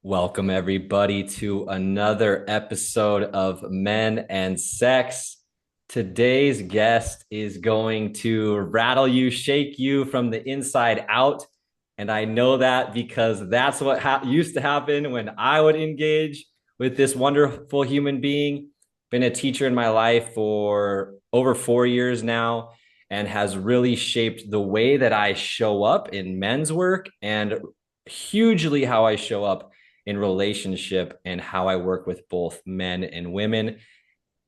Welcome, everybody, to another episode of Men and Sex. Today's guest is going to rattle you, shake you from the inside out. And I know that because that's what used to happen when I would engage with this wonderful human being. Been a teacher in my life for over 4 years now and has really shaped the way that I show up in men's work and hugely how I show up in relationship and how I work with both men and women.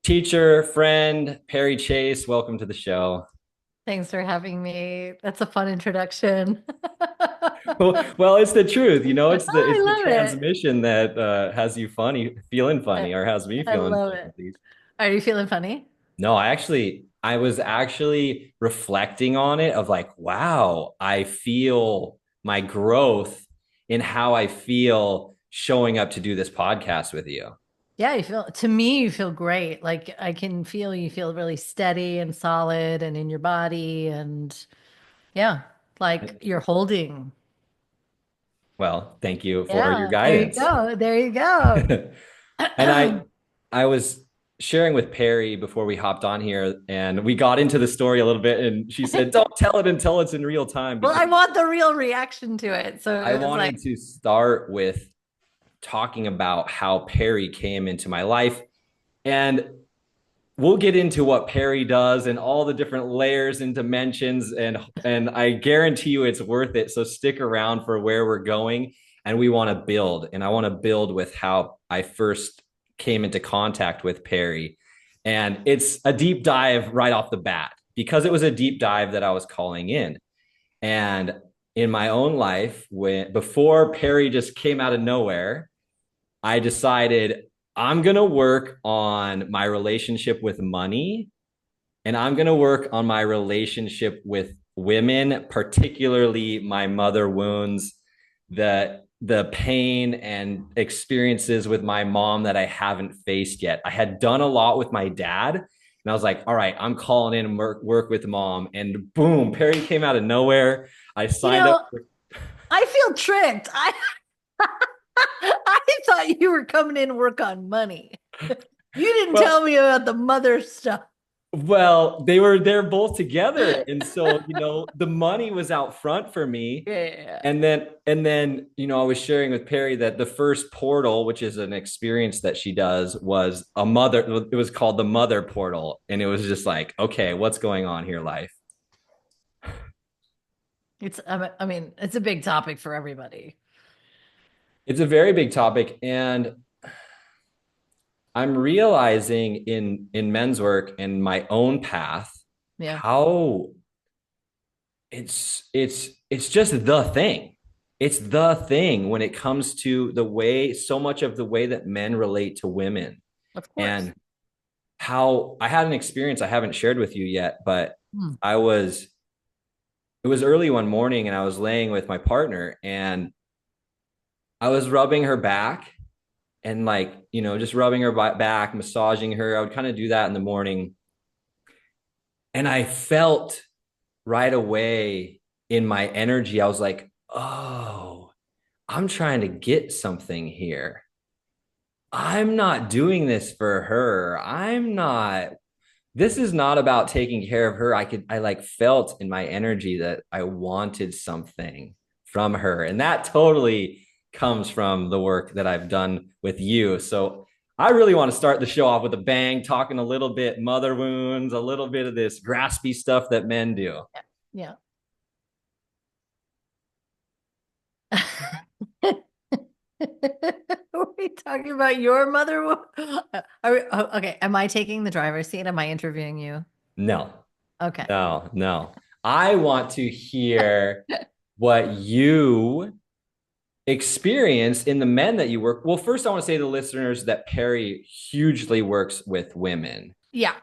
Teacher, friend, Perri Chase, welcome to the show. Thanks for having me. That's a fun introduction. Well, it's the truth, Oh, it's the I love it. transmission that has you funny, feeling funny, I, or has me I feeling love funny at it. least. Are you feeling funny? No, I was actually reflecting on it of like, wow, I feel my growth in how I feel showing up to do this podcast with you. Yeah, to me, you feel great. Like I can feel you feel really steady and solid and in your body. And yeah, like you're holding. Well, thank you for your Yeah, there you guidance. go. There you go. And I was sharing with Perri before we hopped on here and we got into the story a little bit and she said, "Don't tell it until it's in real time," Well, because I want the real reaction to it. So I it was like, wanted to start with talking about how Perri came into my life. And we'll get into what Perri does and all the different layers and dimensions, and I guarantee you it's worth it. So stick around for where we're going, and we want to build. And I want to build with how I first came into contact with Perri. And it's a deep dive right off the bat because it was a deep dive that I was calling in. And in my own life, when before Perri just came out of nowhere, I decided I'm going to work on my relationship with money and I'm going to work on my relationship with women, particularly my mother wounds, the pain and experiences with my mom that I haven't faced yet. I had done a lot with my dad and I was like, all right, I'm calling in and work with mom. And boom, Perri came out of nowhere. I you signed up. know, I feel tricked. I thought you were coming in to work on money. You didn't Well, tell me about the mother stuff. Well, they're both together. And so, the money was out front for me. Yeah. And then, I was sharing with Perri that the first portal, which is an experience that she does, was a mother. It was called the mother portal. And it was just like, okay, what's going on here, life? I mean, it's a big topic for everybody. It's a very big topic. And I'm realizing in men's work and my own path Yeah, how it's just the thing. It's the thing when it comes to the way so much of the way that men relate to women. of course. And how I had an experience I haven't shared with you yet, but Hmm. I was it was early one morning and I was laying with my partner and I was rubbing her back and like, just rubbing her back, massaging her. I would kind of do that in the morning. And I felt right away in my energy, I was like, oh, I'm trying to get something here. I'm not doing this for her. This is not about taking care of her. I like felt in my energy that I wanted something from her. And that totally comes from the work that I've done with you. So I really want to start the show off with a bang, talking a little bit mother wounds, a little bit of this graspy stuff that men do. Yeah. Are we talking about your mother? Okay. Am I taking the driver's seat? Am I interviewing you? No, Okay. no, no. I want to hear what you experienced in the men that you work. Well, first, I want to say to the listeners that Perri hugely works with women, Yeah.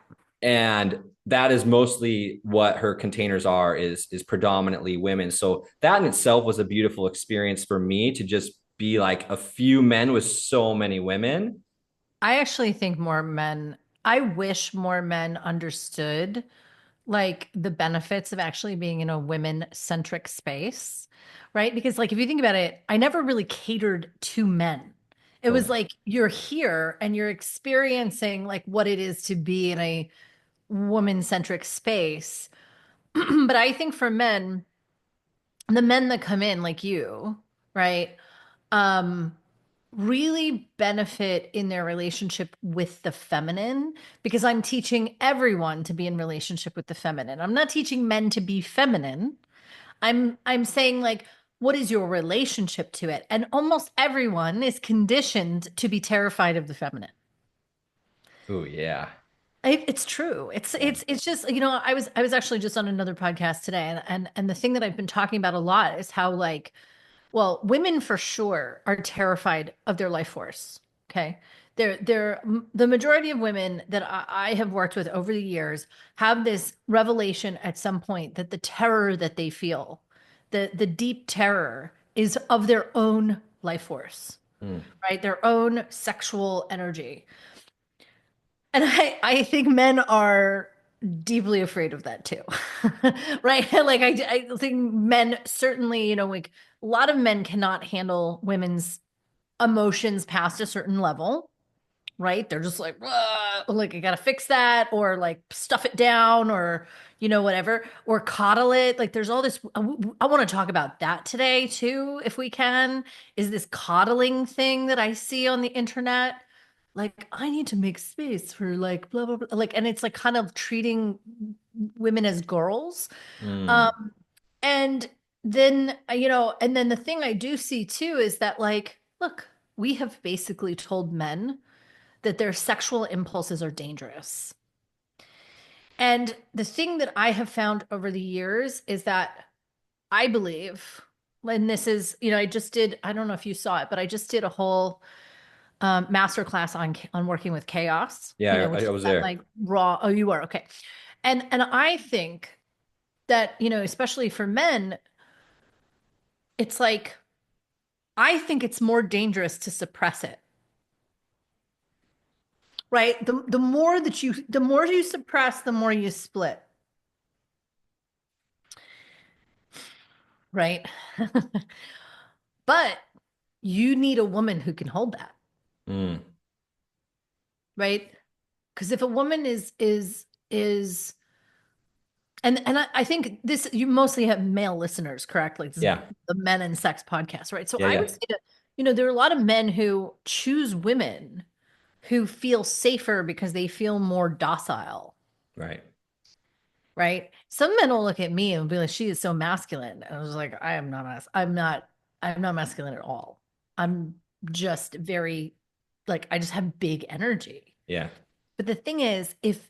and that is mostly what her containers are is predominantly women. So that in itself was a beautiful experience for me to just be like a few men with so many women. I actually think I wish more men understood like the benefits of actually being in a women-centric space, right? Because like if you think about it, I never really catered to men. It was Totally. like you're here and you're experiencing like what it is to be in a woman-centric space. But I think for men, the men that come in like you, right? Um, really benefit in their relationship with the feminine because I'm teaching everyone to be in relationship with the feminine. I'm not teaching men to be feminine. I'm saying like what is your relationship to it? And almost everyone is conditioned to be terrified of the feminine. Oh yeah. It's true. It's Yeah. it's it's just I was actually just on another podcast today and the thing that I've been talking about a lot is how like well, women for sure are terrified of their life force. Okay. The majority of women that I have worked with over the years have this revelation at some point that the terror that they feel, the deep terror is of their own life force, Mm. right? Their own sexual energy. And I think men are deeply afraid of that too. Right? Like I think men certainly, like a lot of men cannot handle women's emotions past a certain level, right? They're just like, "Ugh," like I gotta fix that, or like stuff it down, or whatever, or coddle it. Like there's all this. I want to talk about that today too, if we can. Is this coddling thing that I see on the internet? Like I need to make space for like blah blah blah. Like, and it's like kind of treating women as girls. Mm. Um, and then the thing I do see too is that like, look, we have basically told men that their sexual impulses are dangerous. And the thing that I have found over the years is that I believe, and this is, I just did, I don't know if you saw it, but I just did a whole master class on working with chaos, Yeah, which I is was that there. like raw, oh, you are, okay. And I think that, especially for men, it's like I think it's more dangerous to suppress it. Right? The more you suppress, the more you split, right? But you need a woman who can hold that, Mm. right? Because if a woman is and I think this you mostly have male listeners, correct? Like this is Yeah. the men and sex podcast, right? So Yeah, I yeah. would say that, there are a lot of men who choose women who feel safer because they feel more docile, Right. right? Some men will look at me and be like, she is so masculine. And I was like, I'm not masculine at all. I'm just very like I just have big energy. Yeah. But the thing is, if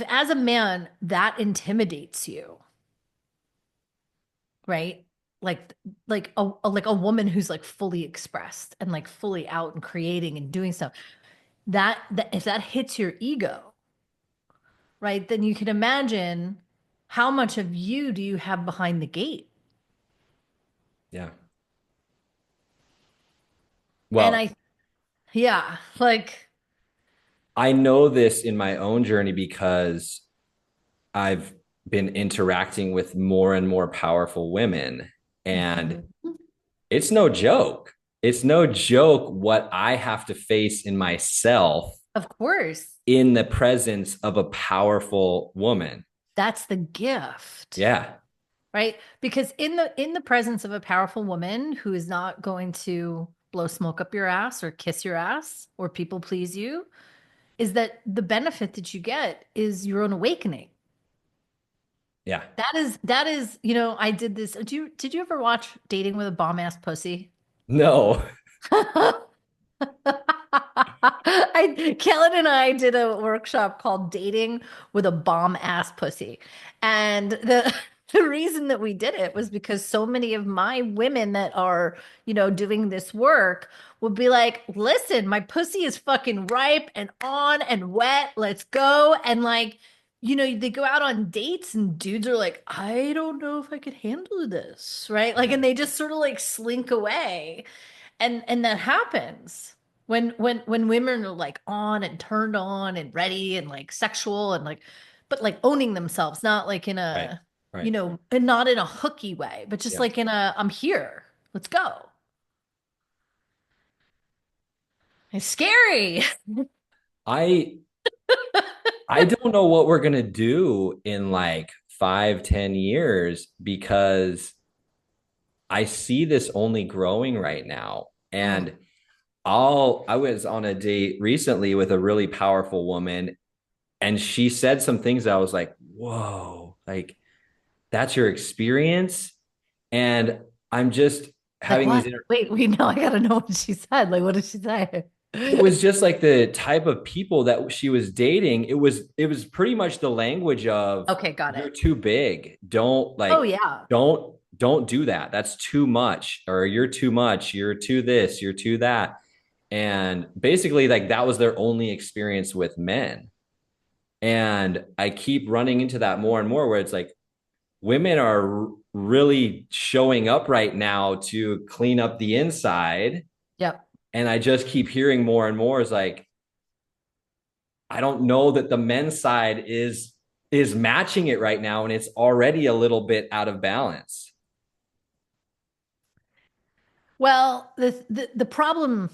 as a man that intimidates you, right? Like like a woman who's like fully expressed and like fully out and creating and doing stuff, that if that hits your ego, right? Then you can imagine how much of you do you have behind the gate? Yeah. And Well, yeah, like, I know this in my own journey because I've been interacting with more and more powerful women. And mhm, it's no joke. It's no joke what I have to face in myself of course, in the presence of a powerful woman. that's the gift, Yeah. right? Because in the presence of a powerful woman who is not going to blow smoke up your ass or kiss your ass or people please you, is that the benefit that you get is your own awakening. Yeah. That is, I did this. Did you ever watch Dating with a Bomb Ass Pussy? No. Kellen and I did a workshop called Dating with a Bomb Ass Pussy. And the reason that we did it was because so many of my women that are, doing this work would be like, listen, my pussy is fucking ripe and on and wet. Let's go. And like, they go out on dates and dudes are like, I don't know if I could handle this, right? Like, and they just sort of like slink away. And that happens when women are like on and turned on and ready and like sexual and like but like owning themselves, not like in Right. a, Right. and not in a hooky way, but just Yeah. like in a, I'm here. Let's go. It's scary. I I don't know what we're gonna do in like 5, 10 years because I see this only growing right now. Mm, And I was on a date recently with a really powerful woman, and she said some things that I was like, whoa, like that's your experience. And I'm just like having these what? Wait, no, I gotta know what she said. Like, what did she say? it was just like the type of people that she was dating. It was pretty much the language of Okay, got you're it. too big. Oh yeah. Don't do that. That's too much. Or you're too much. You're too this, you're too that. And basically like that was their only experience with men. And I keep running into that more and more where it's like women are really showing up right now to clean up the inside. Yep. And I just keep hearing more and more is like, I don't know that the men's side is matching it right now, and it's already a little bit out of balance. Well, the problem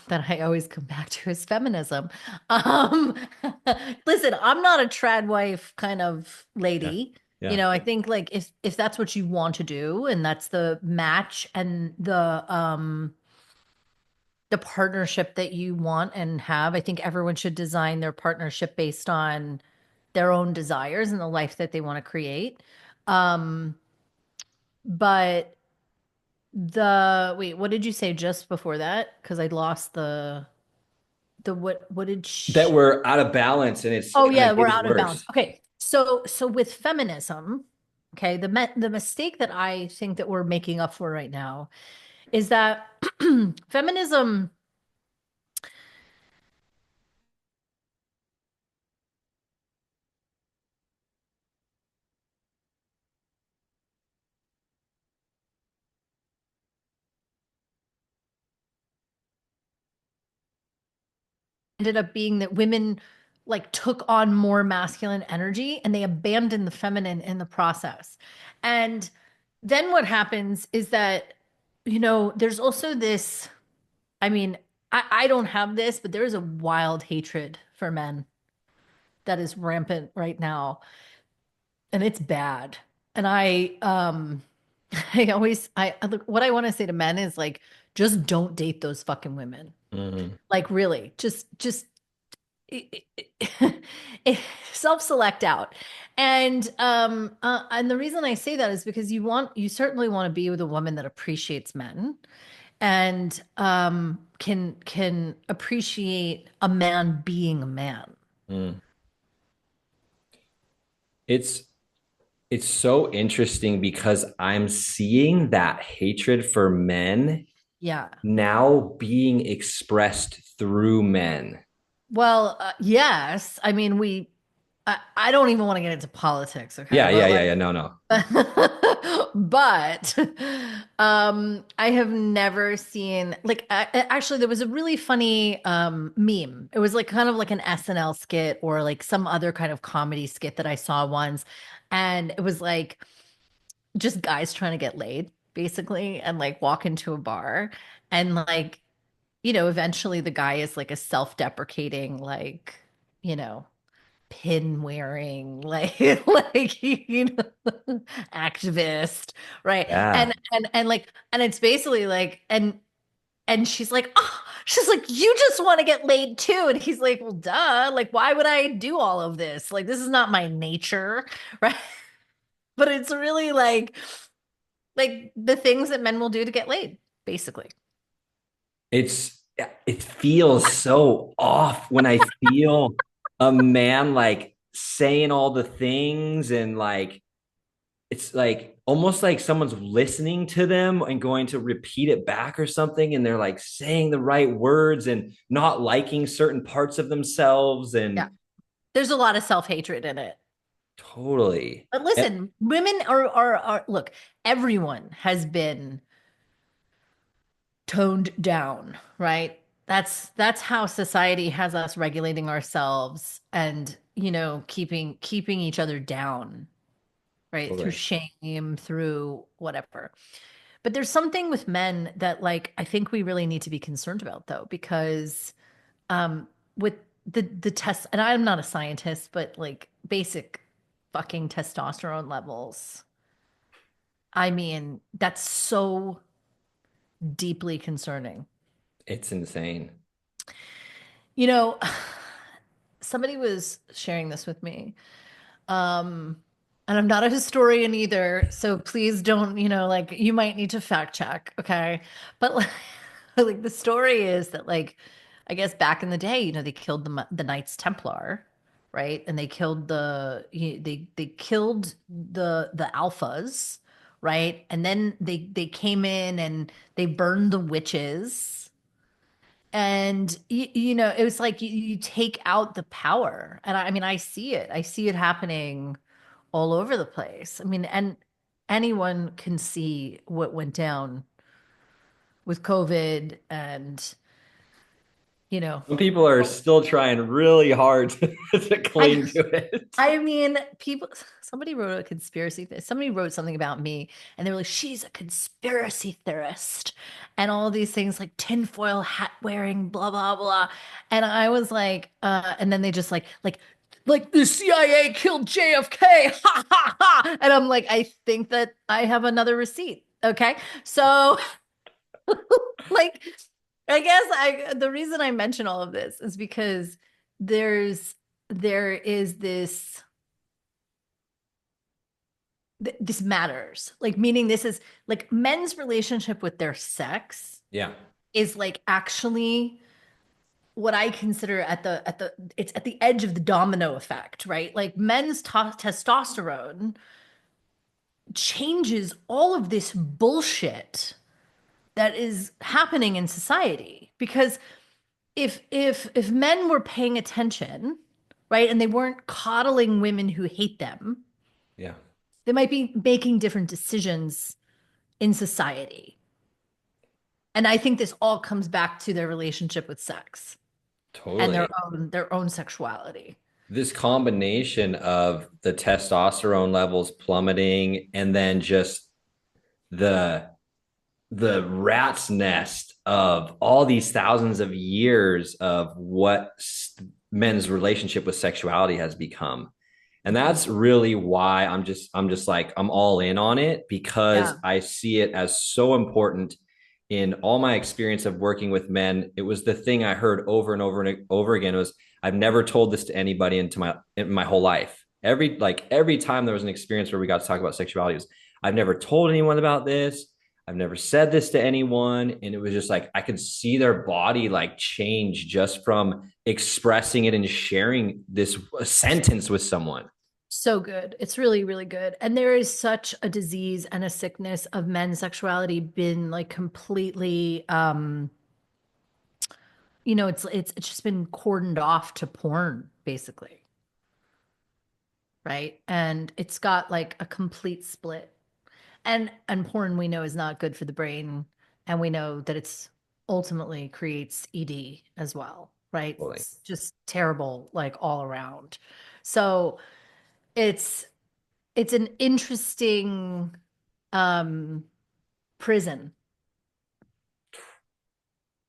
that I always come back to is feminism. Um, listen, I'm not a trad wife kind of Yeah. lady. Yeah. I think like if that's what you want to do and that's the match and the partnership that you want and have, I think everyone should design their partnership based on their own desires and the life that they want to create. Um, but what did you say just before that? Because I lost the what did That we're out of balance and it's oh kind yeah, of we're getting out of balance. worse. Okay. So with feminism, okay, the mistake that I think that we're making up for right now is that feminism ended up being that women like took on more masculine energy and they abandoned the feminine in the process. And then what happens is that, there's also this, I mean, I don't have this, but there is a wild hatred for men that is rampant right now. And it's bad. And look, what I want to say to men is like, just don't date those fucking women. Mm-hmm. Like really, just it, it, self-select out. And the reason I say that is because you certainly want to be with a woman that appreciates men and can appreciate a man being a man. Mm. It's it's so interesting because I'm seeing that hatred for men Yeah. now being expressed through men. Well, yes. I mean, I don't even want to get into politics, okay? Yeah, yeah, But yeah, like, yeah. No, no. but I have never seen like actually there was a really funny meme. It was like kind of like an SNL skit or like some other kind of comedy skit that I saw once, and it was like just guys trying to get laid, basically, and like walk into a bar and like eventually the guy is like a self-deprecating, like, you know, pin wearing, like, like, activist, right? Yeah. And like, and it's basically like, and she's like, oh, she's like, you just want to get laid too. And he's like, well, duh. Like, why would I do all of this? Like, this is not my nature, right? But it's really like the things that men will do to get laid, basically. It's it feels so off when I feel a man like saying all the things and like it's like almost like someone's listening to them and going to repeat it back or something and they're like saying the right words and not liking certain parts of themselves Yeah. and There's a lot of self-hatred in it. totally. But And listen, women are look, everyone has been toned down, right? That's how society has us regulating ourselves and, keeping each other down, right? Through Totally. shame, through whatever. But there's something with men that like I think we really need to be concerned about though, because with the test, and I'm not a scientist, but like basic fucking testosterone levels. I mean, that's so deeply concerning. It's insane. You know, somebody was sharing this with me. Um, and I'm not a historian either, so please don't, like you might need to fact check, okay? But like, like the story is that like I guess back in the day, they killed the Knights Templar, right? And they killed they killed the alphas, right? And then they came in and they burned the witches. And it was like you take out the power. And I mean, I see it. I see it happening all over the place. I mean, and anyone can see what went down with COVID and, you know, Some people are still trying really hard to I cling to it. I mean, somebody wrote a conspiracy somebody wrote something about me and they were like, she's a conspiracy theorist and all these things like tinfoil hat wearing, blah, blah, blah. And I was like, and then they just like the CIA killed JFK. Ha ha ha. And I'm like, I think that I have another receipt. Okay. So like I guess the reason I mention all of this is because there's there is this matters. Like meaning this is like men's relationship with their sex Yeah, is like actually what I consider at the it's at the edge of the domino effect, right? Like men's testosterone changes all of this bullshit that is happening in society because if men were paying attention, right, and they weren't coddling women who hate them, yeah, they might be making different decisions in society. And I think this all comes back to their relationship with sex and their totally. own sexuality. This combination of the testosterone levels plummeting and then just the the rat's nest of all these thousands of years of what men's relationship with sexuality has become. And Mhm. that's really why I'm just like I'm all in on it because Yeah. I see it as so important in all my experience of working with men. It was the thing I heard over and over and over again was I've never told this to anybody in my whole life. Every time there was an experience where we got to talk about sexuality, was I've never told anyone about this. I've never said this to anyone. And it was just like I could see their body like change just from expressing it and sharing this sentence with someone. So good. It's really, really good. And there is such a disease and a sickness of men's sexuality been like completely it's just been cordoned off to porn, basically. Right. And it's got like a complete split. And porn we know is not good for the brain. And we know that it's ultimately creates ED as well. Right. Totally. It's just terrible, like all around. So it's it's an interesting um prison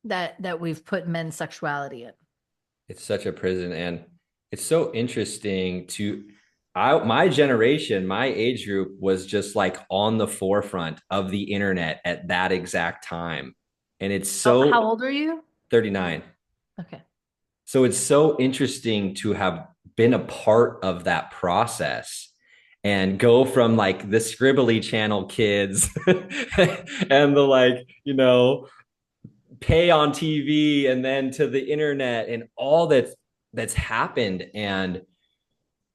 that we've put men's sexuality in. It's such a prison, and it's so interesting to my generation, my age group was just like on the forefront of the internet at that exact time. And it's How so old are you? 39. Okay. So it's so interesting to have been a part of that process and go from like the scribbly channel kids and the like, pay on TV and then to the internet and all that's happened and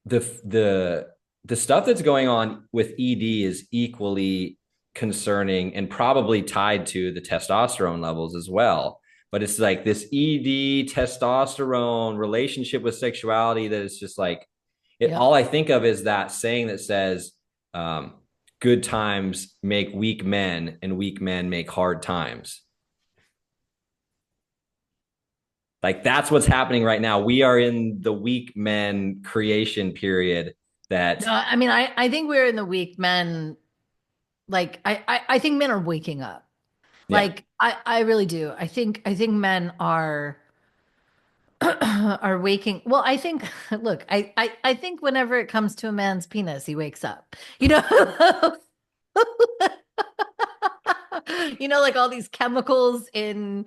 the the the stuff that's going on with ED is equally concerning and probably tied to the testosterone levels as well. But it's like this ED testosterone relationship with sexuality that is just like it. Yep. All I think of is that saying that says, um, "Good times make weak men, and weak men make hard times." Like that's what's happening right now. We are in the weak men creation period that, No, I mean, I think we're in the week men. Like, I think men are waking up. yeah. Like, I really do. I think men are are waking. Well, I think, look, I think whenever it comes to a man's penis, he wakes up. You know, like all these chemicals in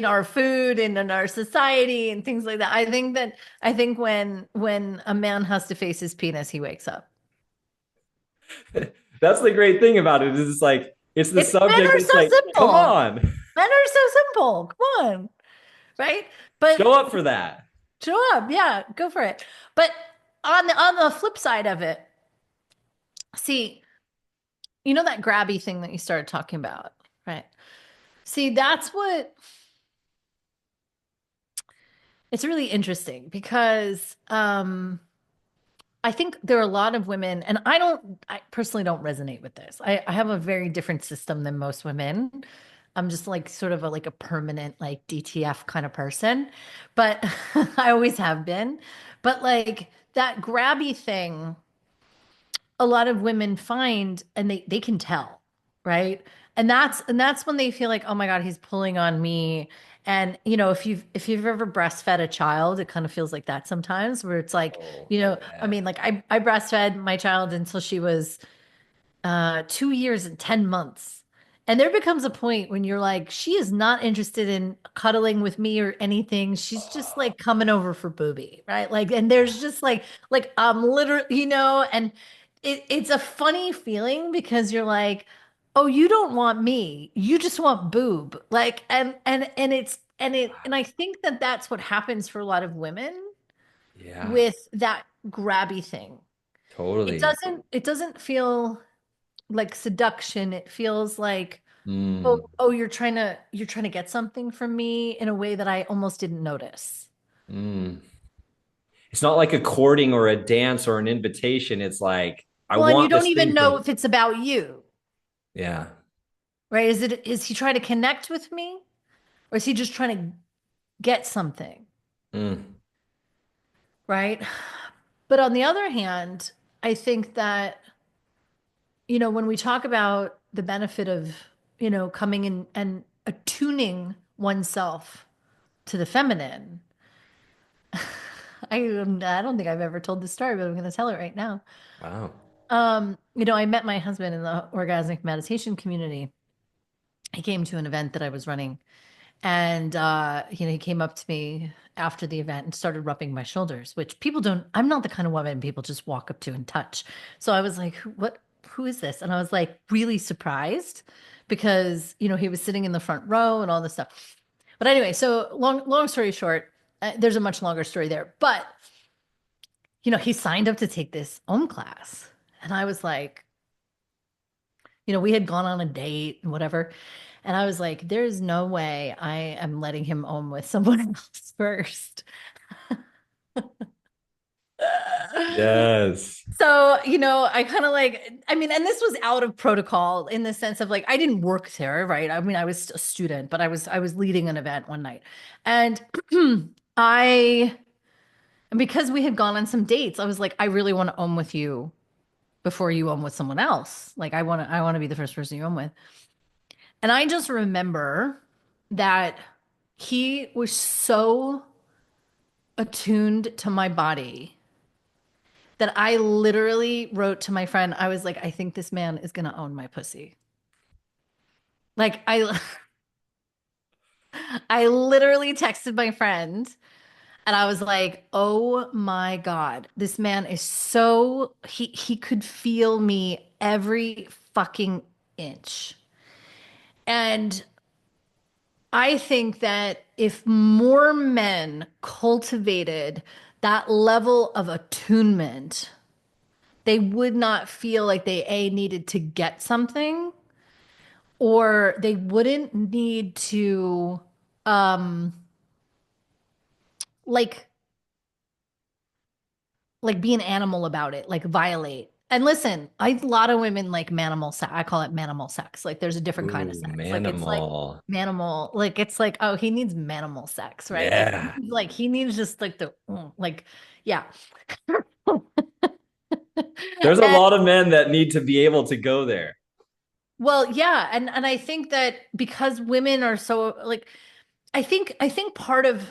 our food and in our society and things like that. I think when a man has to face his penis, he wakes up. That's the great thing about it is it's like it's the It's men subject are that's so like, come simple. on, Men are so simple. Come on, right? show But up for that. show up, yeah, go for it. But on the flip side of it, see, that grabby thing that you started talking about, right? See, that's what it's really interesting because I think there are a lot of women, and I personally don't resonate with this. I have a very different system than most women. I'm just like sort of like a permanent like DTF kind of person, but I always have been. But like that grabby thing, a lot of women find and they can tell, right? And that's when they feel like, oh my God, he's pulling on me. And if you've ever breastfed a child, it kind of feels like that sometimes, where it's like, Oh, I yeah. mean, like I breastfed my child until she was 2 years and 10 months. And there becomes a point when you're like, she is not interested in cuddling with me or anything. She's just Oh, like coming over for booby, right? Like, and there's just like literally, and it's a funny feeling because you're like, oh, you don't want me. You just want boob. Like, and I think that that's what happens for a lot of women yeah, with that grabby thing. It totally. doesn't, it doesn't feel like seduction. It feels like, Mm, oh, you're trying to get something from me in a way that I almost didn't notice. mm. It's not like a courting or a dance or an invitation. It's like, I Well, and you want don't this even thing know from, if it's about you, yeah. right? Is he trying to connect with me or is he just trying to get something, Mm, right? But on the other hand, I think that, when we talk about the benefit of, coming in and attuning oneself to the feminine, I don't think I've ever told this story, but I'm going to tell it right now. wow. I met my husband in the orgasmic meditation community. He came to an event that I was running, and he came up to me after the event and started rubbing my shoulders, which people don't. I'm not the kind of woman people just walk up to and touch. So I was like, "What? Who is this?" And I was like really surprised because he was sitting in the front row and all this stuff. But anyway, so long story short, there's a much longer story there. But he signed up to take this OM class, and I was like, we had gone on a date and whatever. And I was like, there's no way I am letting him home with someone else first. Yes. So, I kind of like, I mean, and this was out of protocol in the sense of like, I didn't work there, right? I mean, I was a student, but I was leading an event one night. And I, and because we had gone on some dates, I was like, I really want to own with you before you own with someone else. Like, I want to be the first person you own with. And I just remember that he was so attuned to my body that I literally wrote to my friend, I was like, I think this man is going to own my pussy. Like I literally texted my friend and I was like, "Oh my God, this man is so he could feel me every fucking inch." And I think that if more men cultivated that level of attunement, they would not feel like they needed to get something, or they wouldn't need to um like be an animal about it, like violate. And listen, a lot of women like manimal sex. I call it manimal sex. Like there's a different kind of Ooh, sex. Like it's like manimal. manimal, like it's like, oh, he needs manimal sex, right? Yeah. Like he needs just like the like, yeah. There's a And lot of men that need to be able to go there. well, yeah, and I think that because women are so like I think part of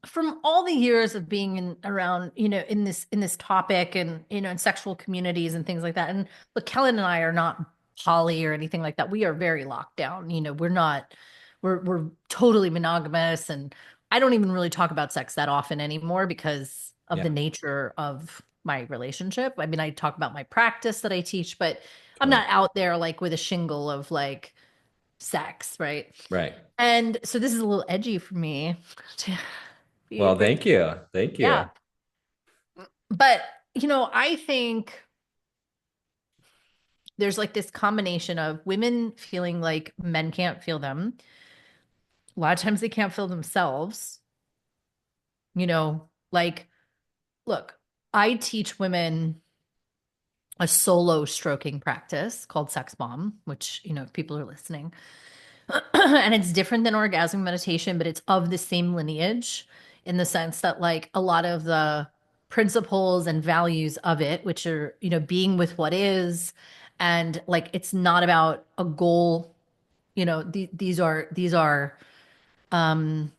from all the years of being in around, in this topic and in sexual communities and things like that. And look, Kellen and I are not poly or anything like that. We are very locked down. We're not we're totally monogamous, and I don't even really talk about sex that often anymore because of the Yeah, nature of my relationship. I mean, I talk about my practice that I teach, but I'm totally. not out there like with a shingle of like sex, right? Right. And so this is a little edgy for me to be Well, bring. thank you. Thank Yeah. you. But, I think there's like this combination of women feeling like men can't feel them. A lot of times they can't feel themselves. Like, look, I teach women a solo stroking practice called Sex Bomb, which, if people are listening, and it's different than orgasmic meditation, but it's of the same lineage in the sense that like a lot of the principles and values of it, which are, being with what is, and like it's not about a goal. These are um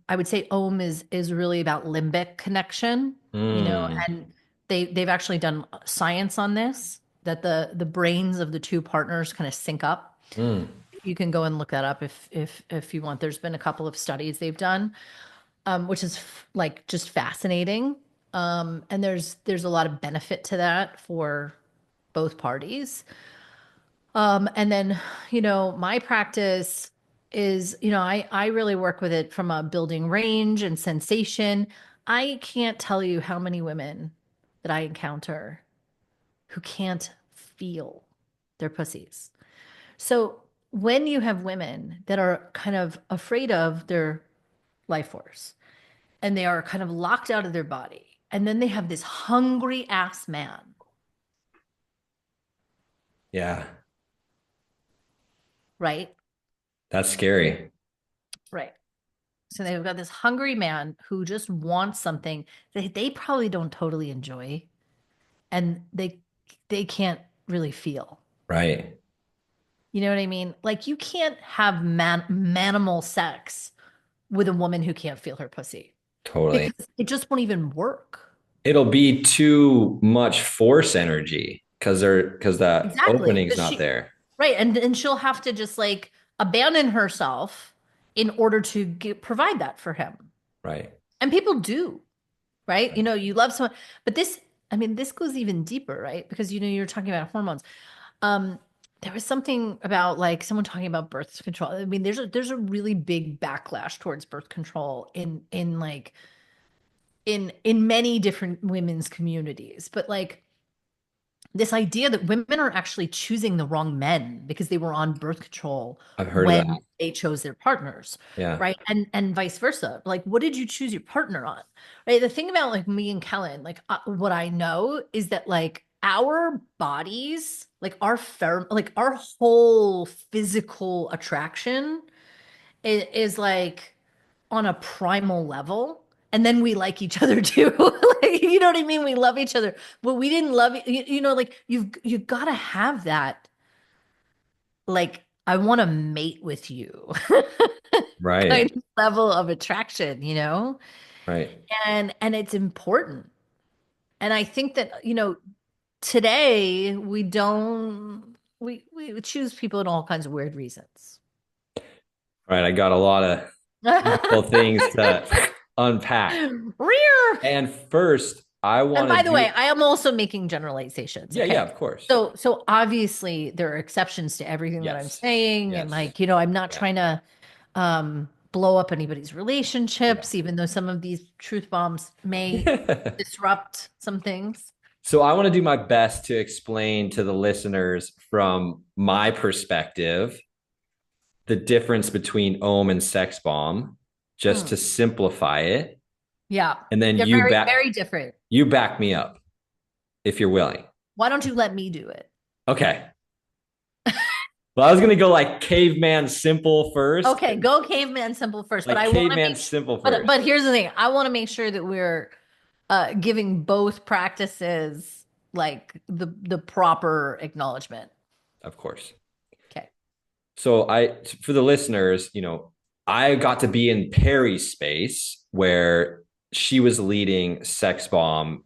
I would say Om is really about limbic connection, Mm, and they've actually done science on this, that the brains of the two partners kind of sync up. mm, You can go and look that up if you want. There's been a couple of studies they've done, which is like just fascinating. And there's a lot of benefit to that for both parties. And then, my practice is, I really work with it from a building range and sensation. I can't tell you how many women that I encounter who can't feel their pussies. So when you have women that are kind of afraid of their life force and they are kind of locked out of their body, and then they have this hungry ass man, yeah, right? that's scary. Right. So they've got this hungry man who just wants something that they probably don't totally enjoy, and they can't really feel. Right. You know what I mean? Like you can't have manimal sex with a woman who can't feel her pussy Totally. because it just won't even work. It'll be too much force energy because that Exactly. opening's Because not there. right. And she'll have to just like abandon herself in order to provide that for him. Right. And people do, right? Right. You love someone, but I mean, this goes even deeper, right? Because, you're talking about hormones. Um, there was something about like someone talking about birth control. I mean, there's a really big backlash towards birth control in like in many different women's communities. But like this idea that women are actually choosing the wrong men because they were on birth control I've heard of that. when they chose their partners, Yeah. right? And vice versa. Like, what did you choose your partner on? Right? The thing about like me and Kellen, like what I know is that like our bodies, like like our whole physical attraction is like on a primal level. And then we like each other too. Like, you know what I mean? We love each other. But we didn't love like you've got to have that, like, I want to mate with you Right. kind of level of attraction. Right. And it's important. And I think that, today we don't we choose people in all kinds of weird reasons. Right. I got a lot of beautiful things to unpack. Rear. And first, I And want to by the way, do, I am also making generalizations. yeah, yeah, Okay. of course. So obviously there are exceptions to everything that I'm Yes. saying. And Yes. like, I'm not Yeah. trying to blow up anybody's Yeah. relationships, even though some of these truth bombs may disrupt some things. So I want to do my best to explain to the listeners from my perspective the difference between ohm and sex bomb, just Hmm. to simplify it. Yeah. And then They're very, very different. you back me up. if you're willing. Why don't you let me do it? Okay. Well, I was gonna go like caveman simple first. Okay, go caveman simple first, but Like I want to caveman make sure, simple but first. here's the thing. I want to make sure that we're giving both practices like the proper acknowledgement. Of course. Okay. So for the listeners, I got to be in Perry's space where she was leading Sex Bomb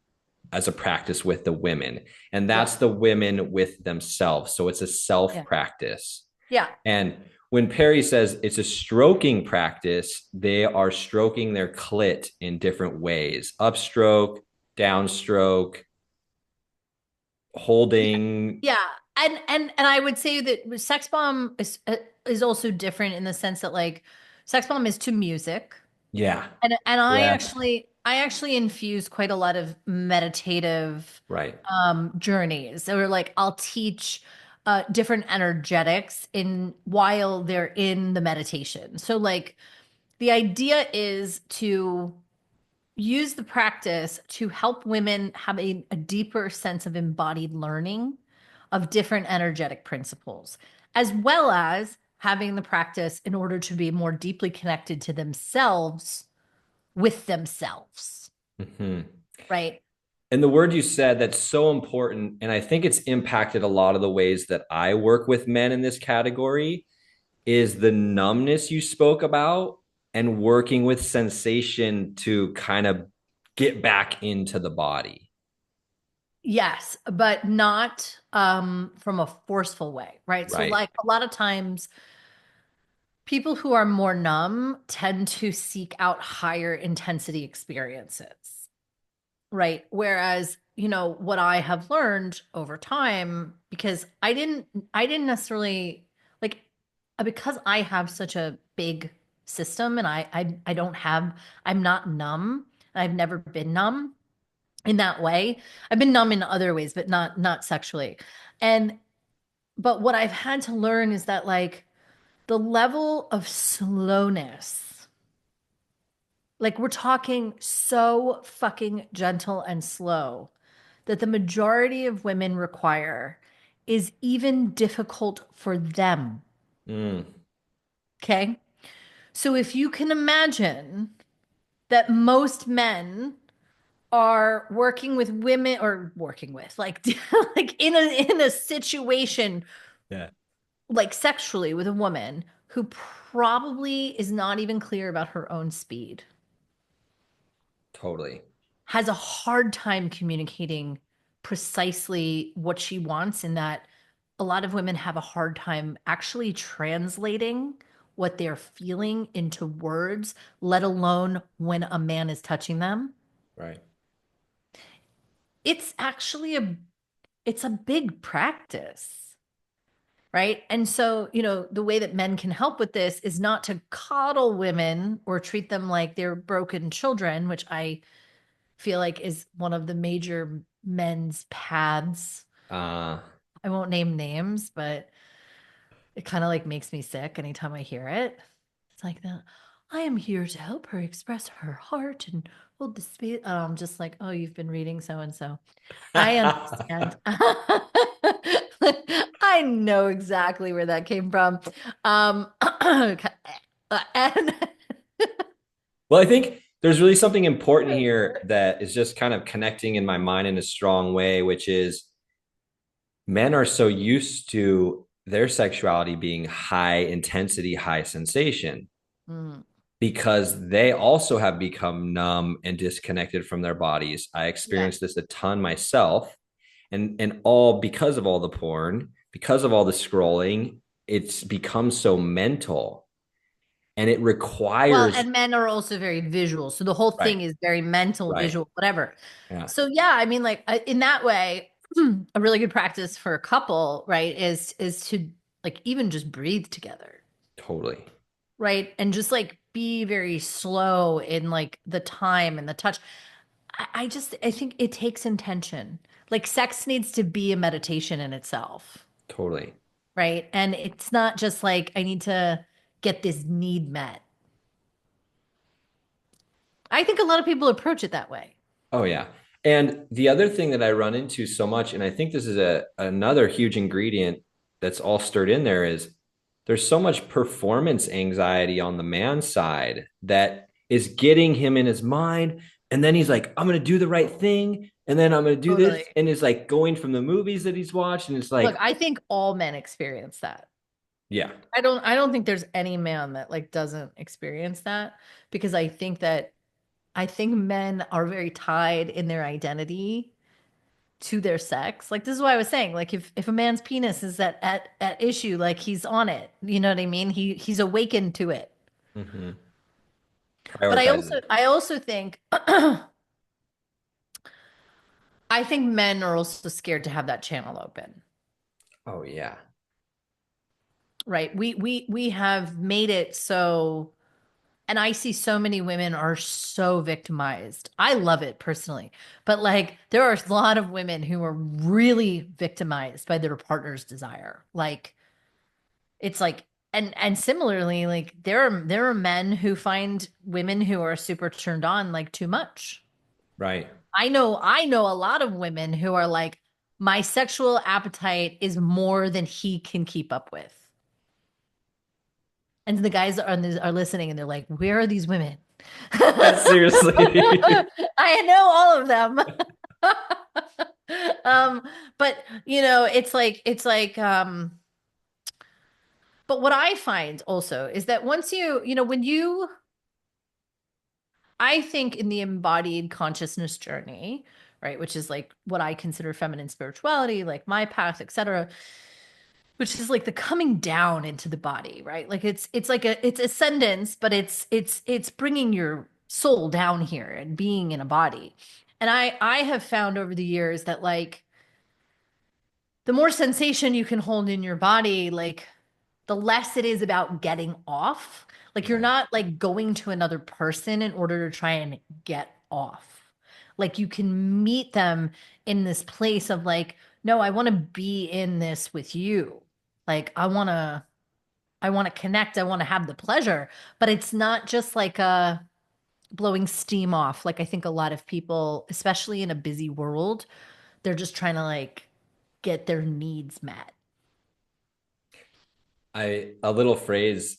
as a practice with the women. And Yeah. that's the women with themselves. So it's a self Yeah. practice. Yeah. And when Perry says it's a stroking practice, they are stroking their clit in different ways: upstroke, downstroke, holding. Yeah. And I would say that Sex Bomb is also different in the sense that like Sex Bomb is to music. Yeah. And Breath. I actually infuse quite a lot of meditative Right. journeys. Or like I'll teach different energetics in while they're in the meditation. So like the idea is to use the practice to help women have a deeper sense of embodied learning of different energetic principles, as well as having the practice in order to be more deeply connected to themselves with themselves, Mm-hmm. right? And the word you said that's so important, and I think it's impacted a lot of the ways that I work with men in this category, is the numbness you spoke about and working with sensation to kind of get back into the body. Yes, but not from a forceful way, right? So, Right. like a lot of times, people who are more numb tend to seek out higher intensity experiences, right? Whereas, what I have learned over time, because I didn't necessarily like, because I have such a big system and I don't have, I'm not numb. I've never been numb in that way. I've been numb in other ways, but not sexually. And but what I've had to learn is that like the level of slowness, like we're talking so fucking gentle and slow that the majority of women require is even difficult for them. Mm, Okay? So if you can imagine that most men are working with women or working with like like in a situation yeah, like sexually with a woman who probably is not even clear about her own speed, totally. has a hard time communicating precisely what she wants, in that a lot of women have a hard time actually translating what they're feeling into words, let alone when a man is touching them. Right. It's actually it's a big practice, right? And so, the way that men can help with this is not to coddle women or treat them like they're broken children, which I feel like is one of the major men's paths. Uh, I won't name names, but it kind of like makes me sick anytime I hear it. It's like that. I am here to help her express her heart and hold the space. I'm just like, oh, you've been reading so and so. I understand. I know exactly where that came from. And well, I think there's really something important here that is just kind of connecting in my mind in a strong way, which is men are so used to their sexuality being high intensity, high sensation Mm, because they also have become numb and disconnected from their bodies. I yeah. experienced this a ton myself, and all because of all the porn, because of all the scrolling, it's become so mental and it Well, requires. and men are also very visual. So the whole Right, thing is very mental, right. visual, whatever. Yeah, So yeah, I mean, like in that way, a really good practice for a couple, right, is to like even just breathe together, totally. right? And just like be very slow in like the time and the touch. I think it takes intention. Like sex needs to be a meditation in itself, Totally. right? And it's not just like I need to get this need met. I think a lot of people approach it that way. Oh yeah. And the other thing that I run into so much, and I think this is another huge ingredient that's all stirred in there, is there's so much performance anxiety on the man's side that is getting him in his mind. And then he's like, I'm going to do the right thing. And then I'm going to do Totally. this. And it's like going from the movies that he's watched. And it's Look, like, I think all men experience that. yeah, I don't think there's any man that like doesn't experience that because I think men are very tied in their identity to their sex. Like this is why I was saying, like if a man's penis is at issue, like he's on it. You know what I mean? He's awakened to it. mm-hmm. But Prioritizes it. I also think I think men are also scared to have that channel open. Oh, yeah. Right? We have made it so and I see so many women are so victimized. I love it personally, but like there are a lot of women who are really victimized by their partner's desire. Like it's like and similarly, like there are men who find women who are super turned on like too much. Right. I know a lot of women who are like my sexual appetite is more than he can keep up with. And the guys are listening and they're like, where are these women? Seriously. I know all of them. Um, but it's like but what I find also is that once when you I think in the embodied consciousness journey, right, which is like what I consider feminine spirituality, like my path, etc., which is like the coming down into the body, right? Like it's like it's ascendance, but it's bringing your soul down here and being in a body. And I have found over the years that like the more sensation you can hold in your body, like the less it is about getting off. Like you're Right. not like going to another person in order to try and get off. Like you can meet them in this place of like, no, I want to be in this with you. Like I want to connect, I want to have the pleasure, but it's not just like a blowing steam off. Like I think a lot of people, especially in a busy world, they're just trying to like get their needs met. A little phrase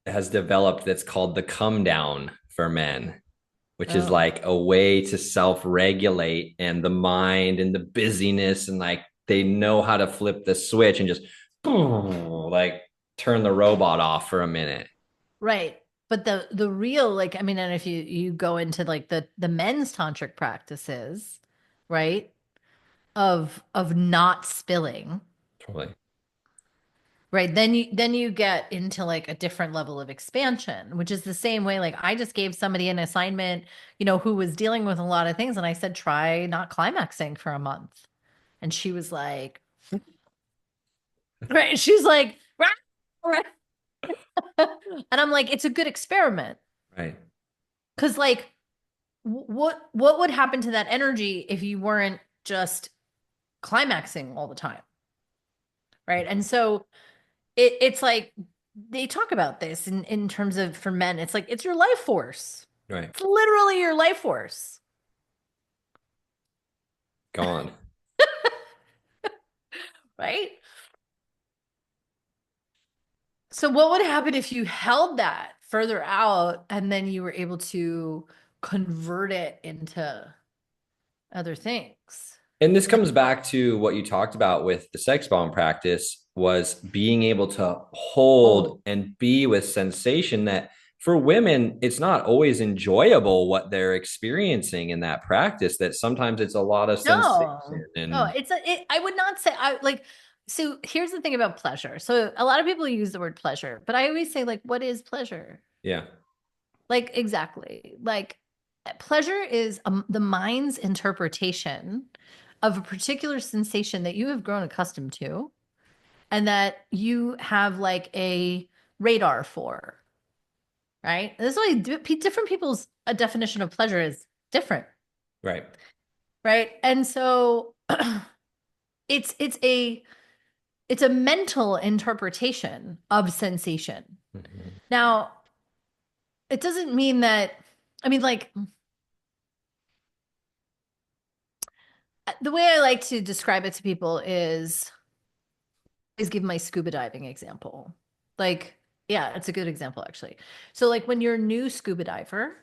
has developed that's called the come down for men, which is Oh. like a way to self-regulate and the mind and the busyness, and like they know how to flip the switch and just boom, like turn the robot off for a minute. Right. But the real like I mean and if you go into like the men's tantric practices, right? Of not spilling, Totally. right? Then you get into like a different level of expansion, which is the same way like I just gave somebody an assignment, who was dealing with a lot of things and I said try not climaxing for a month. And she was like right, she's like "Rah, rah." And I'm like it's a good experiment. Right. 'Cause like what would happen to that energy if you weren't just climaxing all the time, right? And so it's like they talk about this in terms of for men, it's like it's your life force. Right. It's literally your life force, Gone. right? So what would happen if you held that further out and then you were able to convert it into other things? And this Like, comes back to what you talked about with the sex bomb practice, was being able to oh, hold and be with sensation that for women, it's not always enjoyable what they're experiencing in that practice, that sometimes it's a lot of no. sensation No, and I would not say I like so here's the thing about pleasure. So a lot of people use the word pleasure, but I always say like what is pleasure? yeah, Like exactly. Like pleasure is the mind's interpretation of a particular sensation that you have grown accustomed to and that you have like a radar for, right? This is why different people's definition of pleasure is different, right. right? And so it's it's a it's a mental interpretation of sensation. Mhm. Now, it doesn't mean that, I mean, like, The way I like to describe it to people is give my scuba diving example. Like, yeah, it's a good example actually. So like when you're a new scuba diver,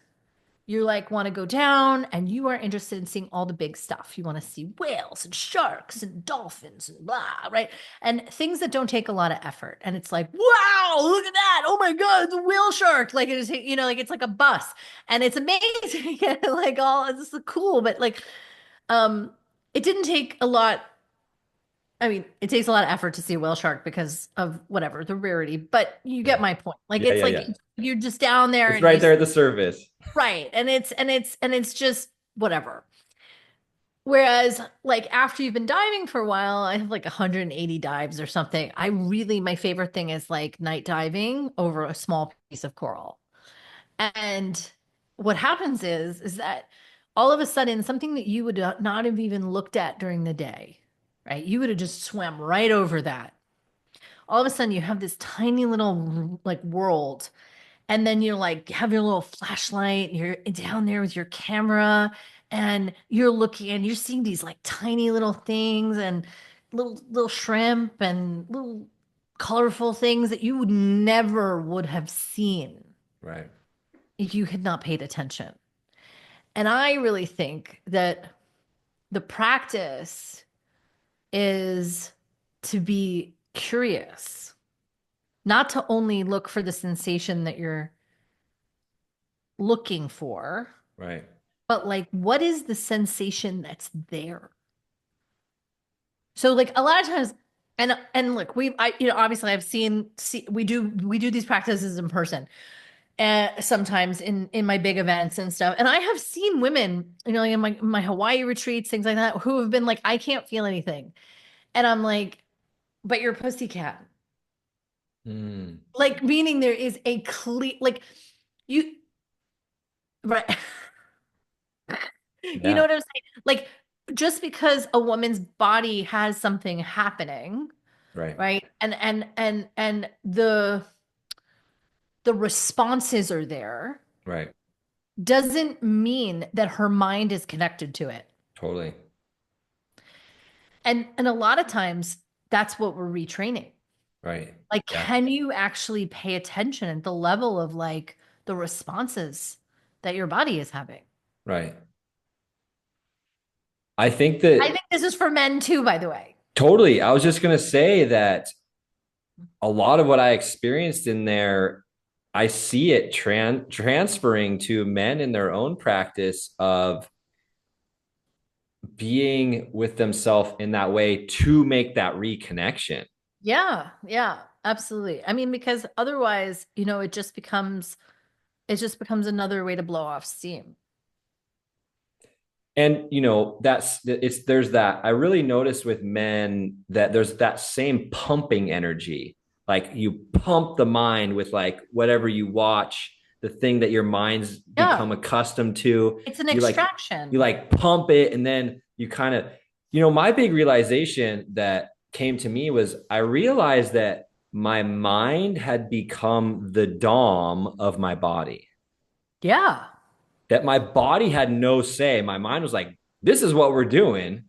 you like want to go down and you are interested in seeing all the big stuff. You want to see whales and sharks and dolphins and blah, right? And things that don't take a lot of effort. And it's like, wow, look at that. Oh my God, the whale shark. Like it is, like it's like a bus and it's amazing. Like all this is cool, but like um it didn't take a lot. I mean, it takes a lot of effort to see a whale shark because of whatever, the rarity, but you get Yeah. my point. Like Yeah. it's Yeah. like Yeah. you're just down there It's and right there at the surface. right. And it's just whatever. Whereas like after you've been diving for a while, I have like 180 dives or something. My favorite thing is like night diving over a small piece of coral. And what happens is that all of a sudden something that you would not have even looked at during the day, right? You would have just swam right over that. All of a sudden you have this tiny little like world, and then you like have your little flashlight, you're down there with your camera, and you're looking and you're seeing these like tiny little things and little shrimp and little colorful things that you would never would have seen Right. if you had not paid attention. And I really think that the practice is to be curious, not to only look for the sensation that you're looking for, Right. but like what is the sensation that's there? So like a lot of times, and look, obviously I've we do these practices in person, sometimes in my big events and stuff, and I have seen women, like in my Hawaii retreats, things like that, who have been like, I can't feel anything, and I'm like, but you're a pussycat, Mm. like meaning there is a clear like you right. You know Yeah. what I'm saying? Like, just because a woman's body has something happening, Right. right? And the responses are there, Right. doesn't mean that her mind is connected to it. Totally. And a lot of times that's what we're retraining. Right. Like, Yeah. can you actually pay attention at the level of like the responses that your body is having? Right. I think I that think this is for men too, by the way. totally. I was just going to say that a lot of what I experienced in there, I see it transferring to men in their own practice of being with themselves in that way to make that reconnection. Yeah, yeah, absolutely. I mean, because otherwise, it just becomes another way to blow off steam. And that's it's there's that I really notice with men that there's that same pumping energy, like you pump the mind with like whatever you watch, the thing that your mind's Yeah, become accustomed to. it's an You extraction. like pump it, and then you kind of my big realization that came to me was I realized that my mind had become the dom of my body, Yeah. that my body had no say. My mind was like, this is what we're doing.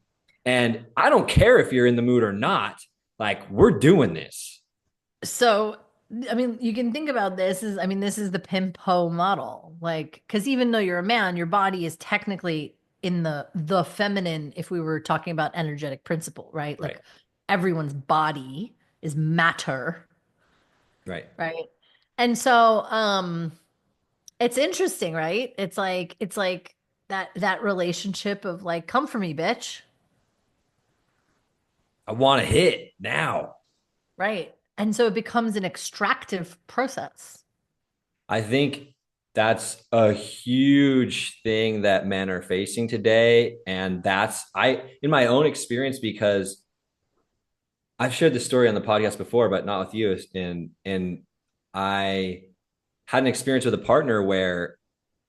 And I don't care if you're in the mood or not. Like, we're doing this. So, I mean, you can think about this is the pimp ho model. Like, because even though you're a man, your body is technically in the feminine, if we were talking about energetic principle, right? Right. Like everyone's body is matter, Right. right? And so, it's interesting, right? It's like that relationship of like, come for me, bitch. I want to hit now. Right. And so it becomes an extractive process. I think that's a huge thing that men are facing today. And in my own experience, because I've shared this story on the podcast before, but not with you. And I had an experience with a partner where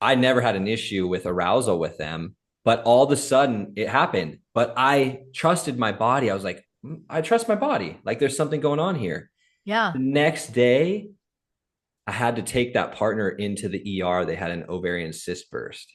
I never had an issue with arousal with them, but all of a sudden it happened. But I trusted my body. I was like, I trust my body. Like there's something going on here. Yeah. The next day, I had to take that partner into the ER. They had an ovarian cyst burst.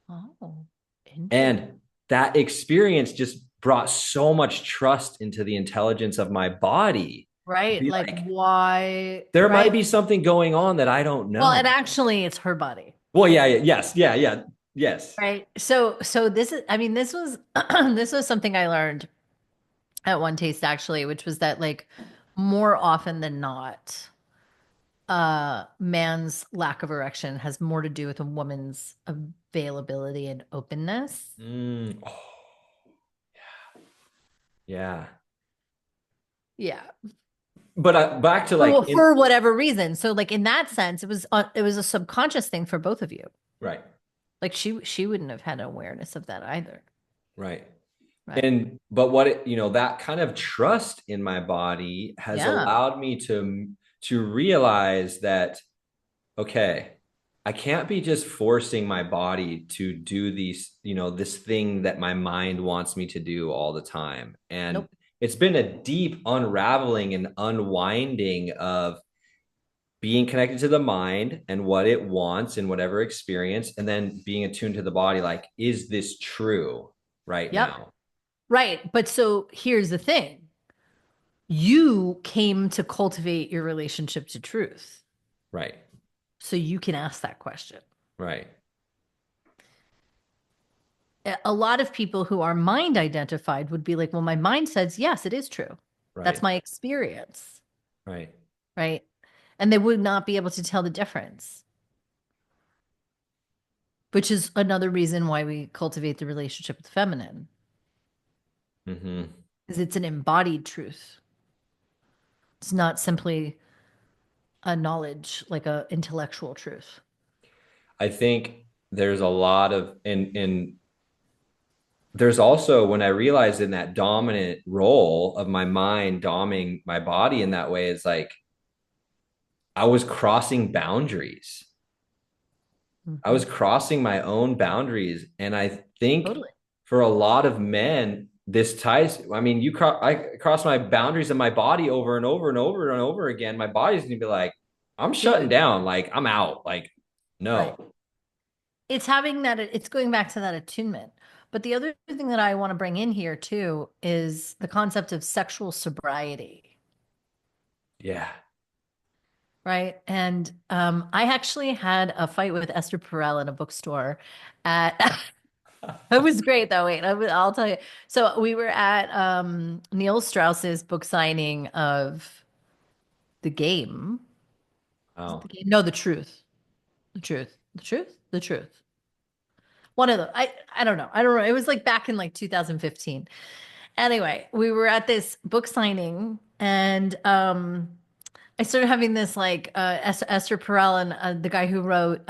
Oh, interesting. And that experience just brought so much trust into the intelligence of my body. To Right? be Like like, why, there might right? be something going on that I don't Well, know. and actually it's her body. Well, yeah, yeah, yes, yeah, yeah, yes. Right. So this is, I mean, this was this was something I learned at One Taste actually, which was that like more often than not, man's lack of erection has more to do with a woman's availability and openness. Oh, yeah. Yeah. But back to like in For whatever reason. So like in that sense, it was a subconscious thing for both of you. right, Like she wouldn't have had awareness of that either. right. Right. And but what it, that kind of trust in my body has Yeah. allowed me to realize that okay, I can't be just forcing my body to do these, this thing that my mind wants me to do all the time. And Nope. it's been a deep unraveling and unwinding of being connected to the mind and what it wants in whatever experience, and then being attuned to the body. Like, is this true right Yep. now? Right. But so here's the thing. You came to cultivate your relationship to truth. Right, So you can ask that question. right, A lot of people who are mind identified would be like, well, my mind says, yes, it is true. That's right, my experience. right. Right. And they would not be able to tell the difference, which is another reason why we cultivate the relationship with feminine, Mm-hmm. is it's an embodied truth. It's not simply a knowledge, like a intellectual truth. I think there's a lot of in there's also when I realized in that dominant role of my mind doming my body in that way, it's like I was crossing boundaries. I Hmm. was crossing my own boundaries. And I think Totally. for a lot of men, this ties, I mean, I cross my boundaries in my body over and over and over and over again. My body's gonna be like, I'm shutting Good. down, like I'm out. Like, Right. no. It's having that, it's going back to that attunement. But the other thing that I want to bring in here too is the concept of sexual sobriety, Yeah. right? And I actually had a fight with Esther Perel in a bookstore at, it was great though. Wait, I'll tell you. So we were at Neil Strauss's book signing of The Game. Is it The Oh. Game? No, The Truth. The Truth. The Truth? The Truth. One of them. I don't know. I don't know. It was like back in like 2015. Anyway, we were at this book signing and I started having this like Esther Perel and the guy who wrote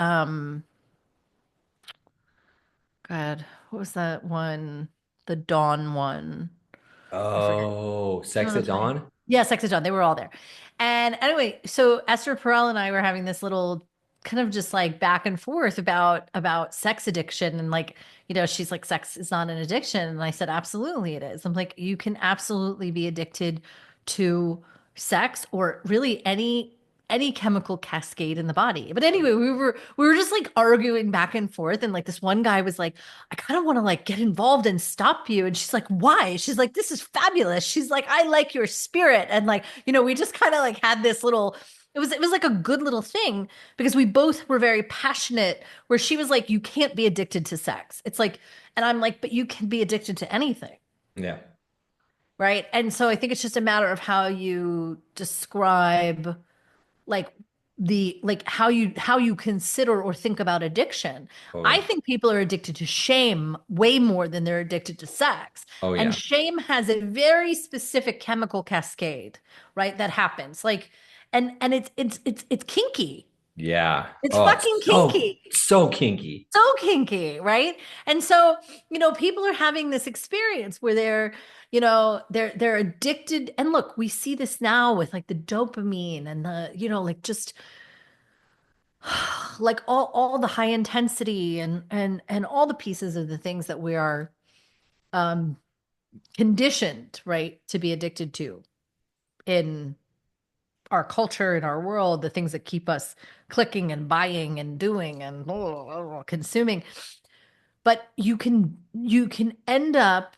God, what was that one? The Dawn one. I forget. Oh, You know Sex what I'm at talking? Dawn? Yeah, Sex and John. They were all there. And anyway, so Esther Perel and I were having this little kind of just like back and forth about sex addiction and like, she's like, sex is not an addiction. And I said, absolutely it is. I'm like, you can absolutely be addicted to sex or really any chemical cascade in the body. But anyway, we were just like arguing back and forth. And like this one guy was like, I kind of want to like get involved and stop you. And she's like, why? She's like, this is fabulous. She's like, I like your spirit. And like, we just kind of like had this little, it was like a good little thing because we both were very passionate where she was like, you can't be addicted to sex. It's like, and I'm like, but you can be addicted to anything. Yeah. Right. And so I think it's just a matter of how you describe like how you consider or think about addiction. I Totally. think people are addicted to shame way more than they're addicted to sex. Oh, And yeah. shame has a very specific chemical cascade, right? That happens. Like and it's kinky. Yeah. It's Oh, fucking kinky. so kinky. So kinky, right? And so, people are having this experience where they're addicted. And look, we see this now with like the dopamine and like just like all the high intensity and all the pieces of the things that we are um conditioned, right, to be addicted to in our culture, in our world, the things that keep us clicking and buying and doing and consuming. But you can end up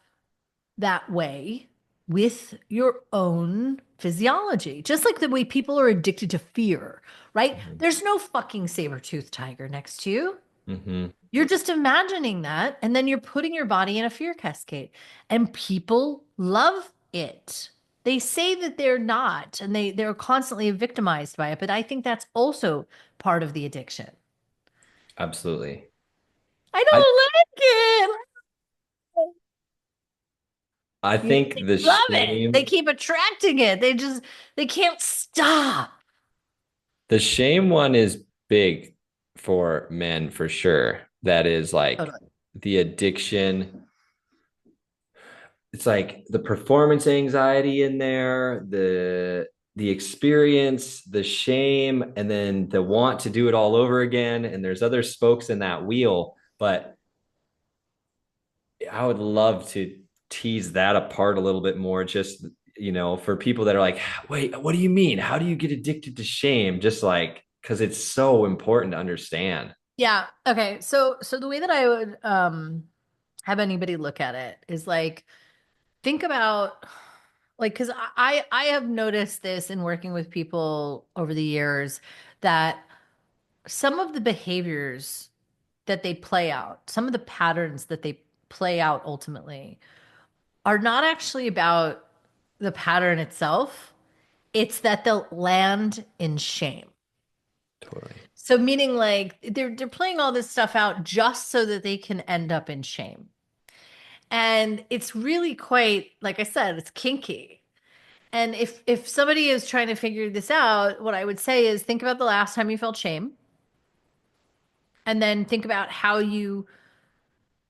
that way with your own physiology. Just like the way people are addicted to fear, right? There's no fucking saber-toothed tiger next to you. Mm-hmm. You're just imagining that, and then you're putting your body in a fear cascade. And people love it. They say that they're not, and they're constantly victimized by it. But I think that's also part of the addiction. Absolutely. I I don't like it. I You think they the love it. They shame keep attracting it. They can't stop. the shame one is big for men for sure. That is like Totally. the addiction. It's like the performance anxiety in there, the experience, the shame, and then the want to do it all over again. And there's other spokes in that wheel, but I would love to tease that apart a little bit more. Just, for people that are like, wait, what do you mean? How do you get addicted to shame? Just like, because it's so important to understand. Yeah. Okay. So the way that I would have anybody look at it is like think about like because I have noticed this in working with people over the years that some of the behaviors that they play out, some of the patterns that they play out ultimately are not actually about the pattern itself. It's that they'll land in shame. Totally. So meaning like they're playing all this stuff out just so that they can end up in shame. And it's really quite, like I said, it's kinky. And if somebody is trying to figure this out, what I would say is think about the last time you felt shame and then think about how you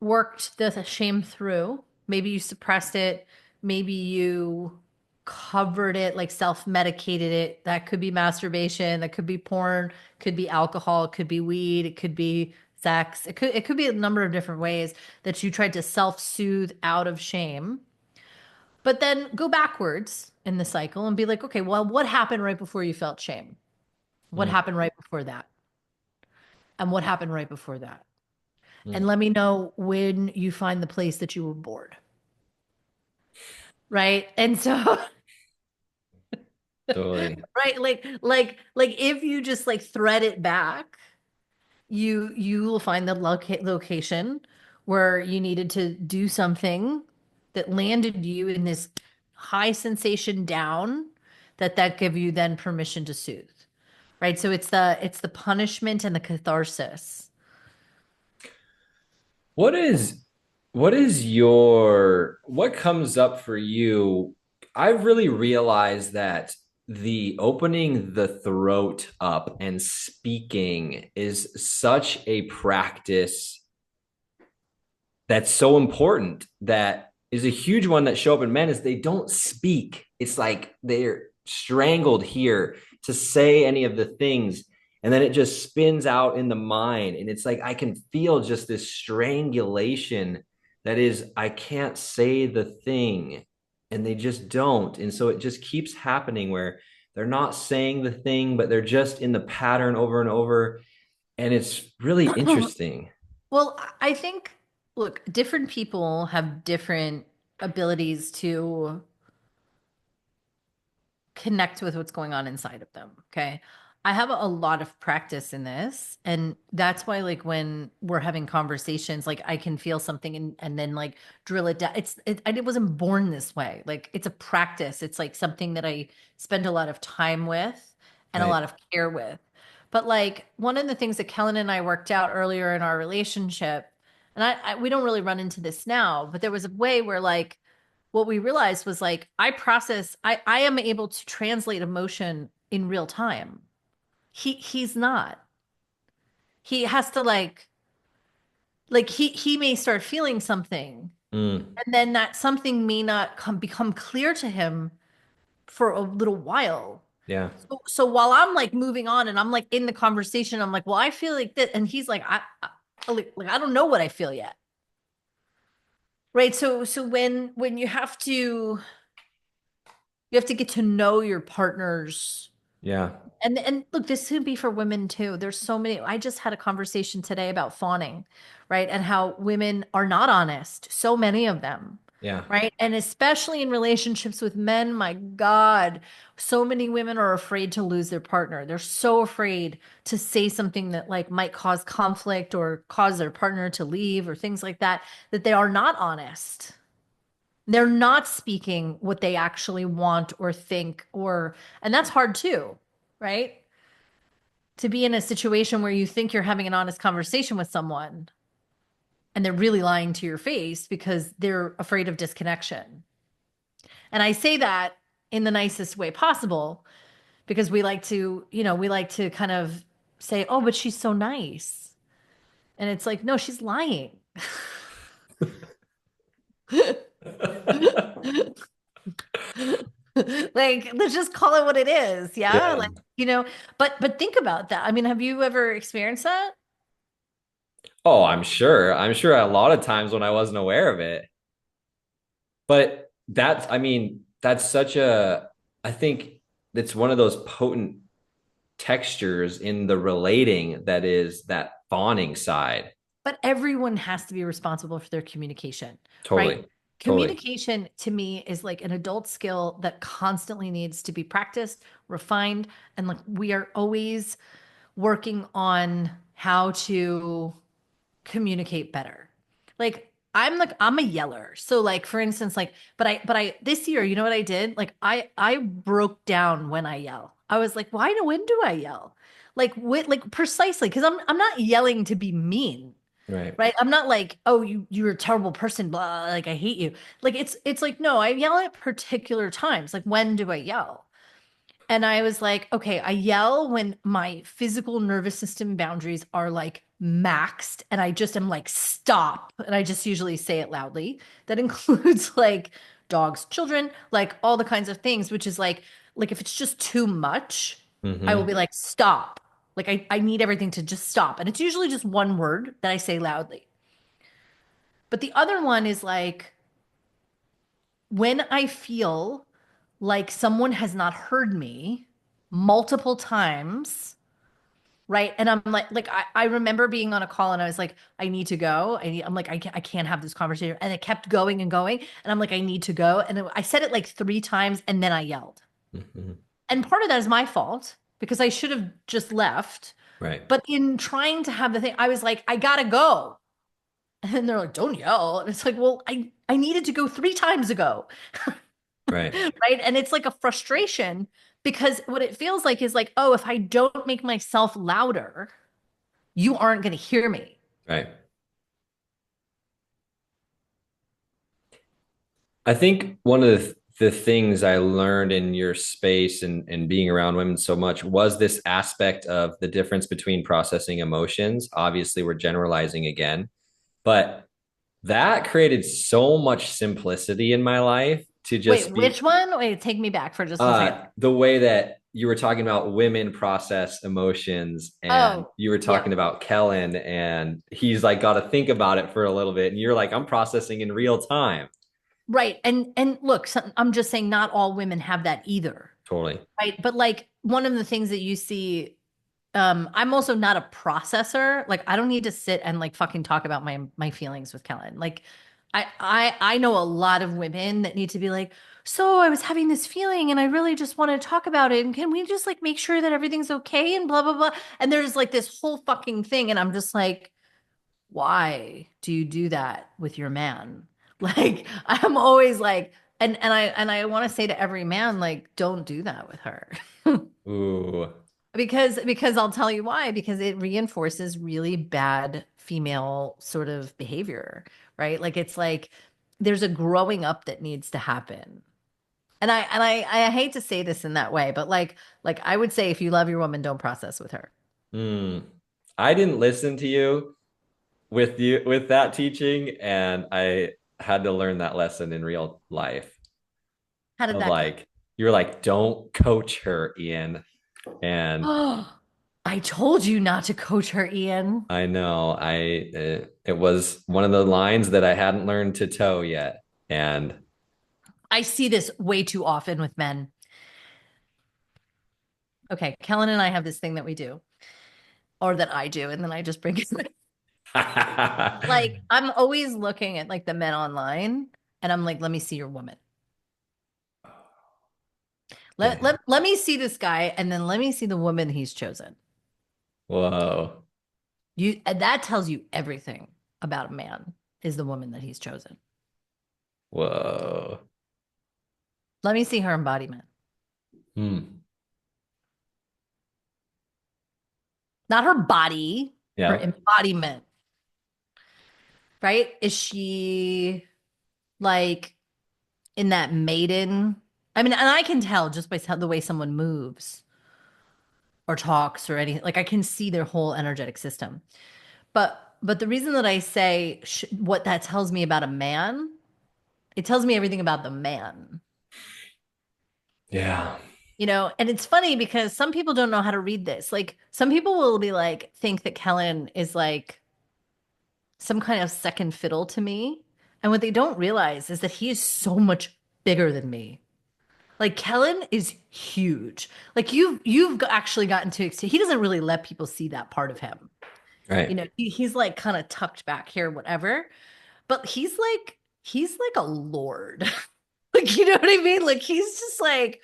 worked the shame through. Maybe you suppressed it, maybe you covered it, like self-medicated it. That could be masturbation, that could be porn, could be alcohol, it could be weed, it could be sex. It could be a number of different ways that you tried to self-soothe out of shame. But then go backwards in the cycle and be like, okay, well, what happened right before you felt shame? What Mm, happened right before that? And what happened right before that? And mm, let me know when you find the place that you were bored. Right. And so, totally. right, like if you just like thread it back, you will find the location where you needed to do something that landed you in this high sensation down that give you then permission to soothe. Right. So it's the punishment and the catharsis. What is what comes up for you? I've really realized that the opening the throat up and speaking is such a practice that's so important, that is a huge one that show up in men is they don't speak. It's like they're strangled here to say any of the things, and then it just spins out in the mind, and it's like I can feel just this strangulation that is I can't say the thing, and they just don't, and so it just keeps happening where they're not saying the thing but they're just in the pattern over and over, and it's really interesting. Well, I think, look, different people have different abilities to connect with what's going on inside of them. Okay. I have a lot of practice in this. And that's why, like, when we're having conversations, like, I can feel something and then, like, drill it down. I wasn't born this way. Like, it's a practice. It's like something that I spend a lot of time with and a Right. lot of care with. But, like, one of the things that Kellen and I worked out earlier in our relationship, and we don't really run into this now, but there was a way where, like, what we realized was like I am able to translate emotion in real time. He's not. He has to like he may start feeling something Mm, and then that something may not become clear to him for a little while. yeah. So while I'm like moving on and I'm like in the conversation, I'm like, well, I feel like that, and he's like, like I don't know what I feel yet. Right. So when you have to get to know your partner's Yeah. And look, this could be for women too. There's so many. I just had a conversation today about fawning, right? And how women are not honest. So many of them, Yeah. right? And especially in relationships with men, my God, so many women are afraid to lose their partner. They're so afraid to say something that like might cause conflict or cause their partner to leave or things like that, that they are not honest. They're not speaking what they actually want or think or, and that's hard too, right? To be in a situation where you think you're having an honest conversation with someone and they're really lying to your face because they're afraid of disconnection. And I say that in the nicest way possible because we like to, we like to kind of say, oh, but she's so nice. And it's like, no, she's lying. Like, let's just call it what it is. Yeah. Yeah. Like, but think about that. I mean, have you ever experienced that? Oh, I'm sure. I'm sure a lot of times when I wasn't aware of it. But that's, I mean, that's such a, I think it's one of those potent textures in the relating that is that fawning side. But everyone has to be responsible for their communication, right? Totally. Totally. Communication to me is like an adult skill that constantly needs to be practiced, refined, and like we are always working on how to communicate better. Like I'm a yeller. So like for instance like but I this year, you know what I did? Like I broke down when I yell. I was like, "Why do when do I yell?" Like precisely because I'm not yelling to be mean. Right. Right? I'm not like, "Oh, you're a terrible person, blah, like I hate you." Like it's like no, I yell at particular times. Like when do I yell? And I was like, okay, I yell when my physical nervous system boundaries are like maxed. And I just am like, stop. And I just usually say it loudly. That includes like dogs, children, like all the kinds of things, which is like if it's just too much, I will Mm-hmm. be like, stop. Like I need everything to just stop. And it's usually just one word that I say loudly. But the other one is like when I feel like someone has not heard me multiple times, right? And I'm like I remember being on a call and I was like, I need to go. I'm like, I can't have this conversation. And it kept going and going. And I'm like, I need to go. And I said it like three times and then I yelled. Mm-hmm. And part of that is my fault because I should have just left. Right. But in trying to have the thing, I was like, I gotta go. And they're like, don't yell. And it's like, well, I needed to go three times ago. Right. Right. And it's like a frustration because what it feels like is like, oh, if I don't make myself louder, you aren't going to hear me. Right. I think one of the things I learned in your space and being around women so much was this aspect of the difference between processing emotions. Obviously, we're generalizing again, but that created so much simplicity in my life to Wait, just be which one? Wait, take me back for just a second. the way that you were talking about women process emotions and Oh, you were yeah. talking about Kellen and he's like got to think about it for a little bit and you're like I'm processing in real time. Right. And look, I'm just saying not all women have that either. Totally. Right. But like one of the things that you see, I'm also not a processor. Like I don't need to sit and like fucking talk about my feelings with Kellen. Like I know a lot of women that need to be like, so I was having this feeling and I really just want to talk about it. And can we just like make sure that everything's okay and blah blah blah. And there's like this whole fucking thing. And I'm just like, why do you do that with your man? Like I'm always like, and I want to say to every man, like, don't do that with her. Ooh. Because I'll tell you why, because it reinforces really bad female sort of behavior, right? Like it's like there's a growing up that needs to happen. And I hate to say this in that way, but like I would say if you love your woman, don't process with her. Hmm. I didn't listen to you with that teaching and I had to learn that lesson in real life How did of that go? like you're like don't coach her Ian and Oh, I told you not to coach her, Ian. I know it was one of the lines that I hadn't learned to toe yet and I see this way too often with men. Okay, Kellen and I have this thing that we do, or that I do, and then I just bring it. Like, I'm always looking at like the men online, and I'm like, let me see your woman. Yeah. Let me see this guy, and then let me see the woman he's chosen. Whoa. And that tells you everything about a man is the woman that he's chosen. Whoa. Let me see her embodiment. Hmm. Not her body, her Yeah. embodiment, right? Is she like in that maiden? I mean, and I can tell just by the way someone moves or talks or anything. Like I can see their whole energetic system. But the reason that I say what that tells me about a man, it tells me everything about the man. Yeah. And it's funny because some people don't know how to read this. Like some people will be like think that Kellen is like some kind of second fiddle to me. And what they don't realize is that he is so much bigger than me. Like Kellen is huge. Like you've actually gotten to he doesn't really let people see that part of him. Right. He's like kind of tucked back here, whatever. But he's like a lord. Like you know what I mean? Like he's just like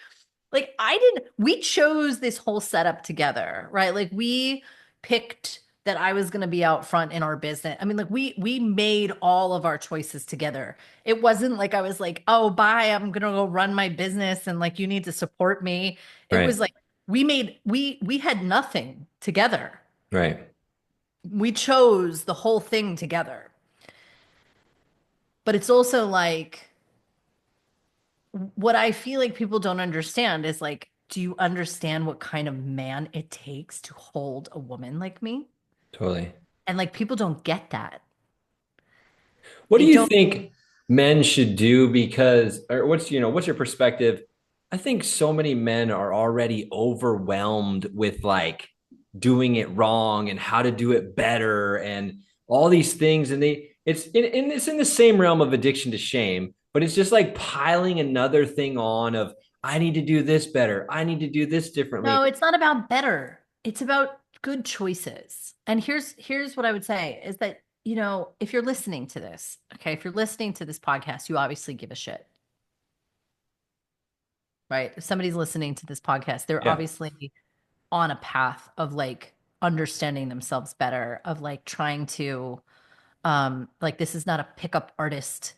I didn't we chose this whole setup together, right? Like we picked that I was going to be out front in our business. I mean, like we made all of our choices together. It wasn't like I was like, "Oh, bye, I'm going to go run my business and like you need to support me." It was Right. like we had nothing together. Right. We chose the whole thing together. But it's also like what I feel like people don't understand is like, do you understand what kind of man it takes to hold a woman like me? Totally. And like people don't get that. What do They you don't think men should do? Because, or what's your perspective? I think so many men are already overwhelmed with like doing it wrong and how to do it better and all these things. And it's in the same realm of addiction to shame, but it's just like piling another thing on of, I need to do this better. I need to do this differently. No, it's not about better. It's about good choices. And here's what I would say is that, if you're listening to this, okay, if you're listening to this podcast, you obviously give a shit, right? If somebody's listening to this podcast, they're Yeah. obviously on a path of like understanding themselves better, of like trying to like this is not a pickup artist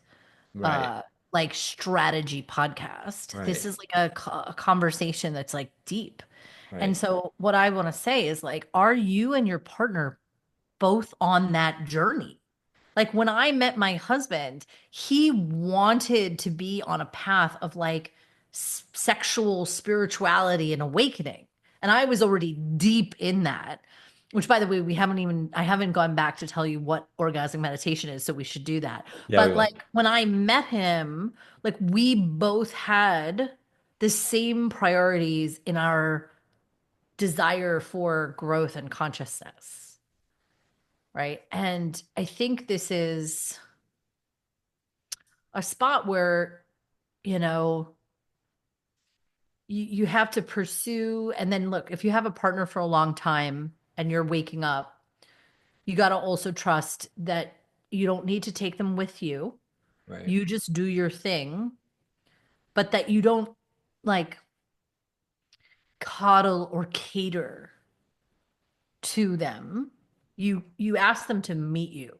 Right. uh like strategy podcast. This Right. is like a conversation that's like deep. And Right. so what I want to say is like, are you and your partner both on that journey? Like when I met my husband, he wanted to be on a path of like sexual spirituality and awakening. And I was already deep in that, which by the way, I haven't gone back to tell you what orgasmic meditation is. So we should do that. Yeah, we But will. like when I met him, like we both had the same priorities in our desire for growth and consciousness. Right. And I think this is a spot where, you know, you have to pursue. And then look, if you have a partner for a long time and you're waking up, you got to also trust that you don't need to take them with you. Right. You just do your thing, but that you don't like coddle or cater to them. You ask them to meet you.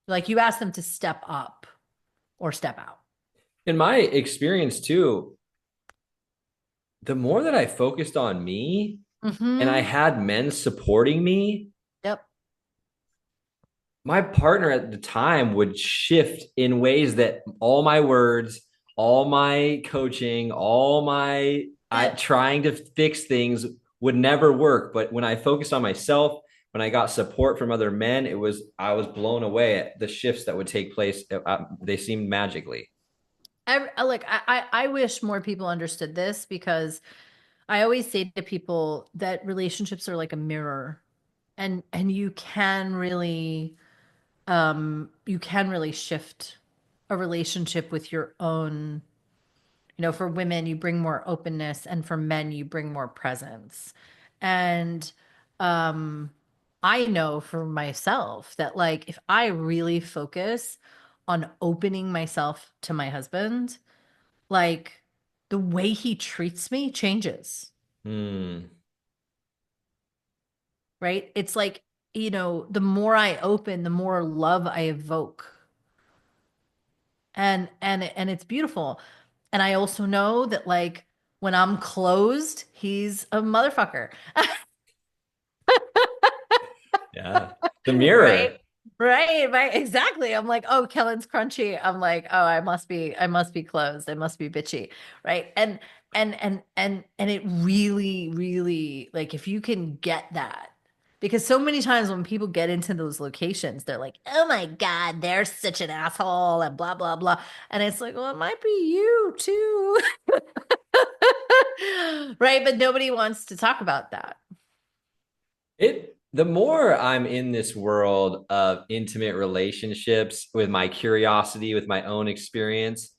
Like you ask them to step up or step out. In my experience too, the more that I focused on me and I Mm-hmm. had men supporting me, Yep. my partner at the time would shift in ways that all my words, all my coaching, all my I Yep. trying to fix things would never work. But when I focused on myself, when I got support from other men, I was blown away at the shifts that would take place. They seemed magically. I wish more people understood this because I always say to people that relationships are like a mirror and you can really shift a relationship with your own For women, you bring more openness, and for men, you bring more presence. And um, I know for myself that, like, if I really focus on opening myself to my husband, like, the way he treats me changes, Hmm. right? It's like, the more I open, the more love I evoke. And it's beautiful. And I also know that, like, when I'm closed, he's a motherfucker. Yeah. The Right? mirror. Right, exactly. I'm like, oh, Kellen's crunchy. I'm like, oh, I must be closed. I must be bitchy. Right. And it really, really, like, if you can get that, because so many times when people get into those locations, they're like, oh my God, they're such an asshole and blah, blah, blah. And it's like, well, it might be you too. Right. But nobody wants to talk about that. The more I'm in this world of intimate relationships with my curiosity, with my own experience,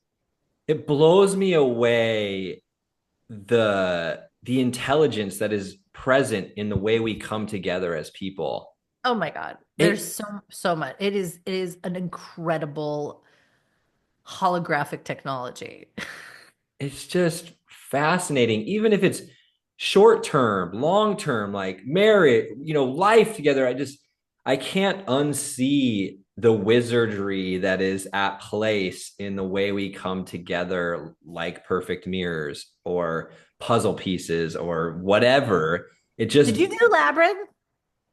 it blows me away the intelligence that is present in the way we come together as people. Oh my God. There's It so much. It is an incredible holographic technology. it's just fascinating, even if it's short term, long term, like marriage, life together. I can't unsee the wizardry that is at place in the way we come together, like perfect mirrors or puzzle pieces or whatever. It Did just, you do Labyrinth?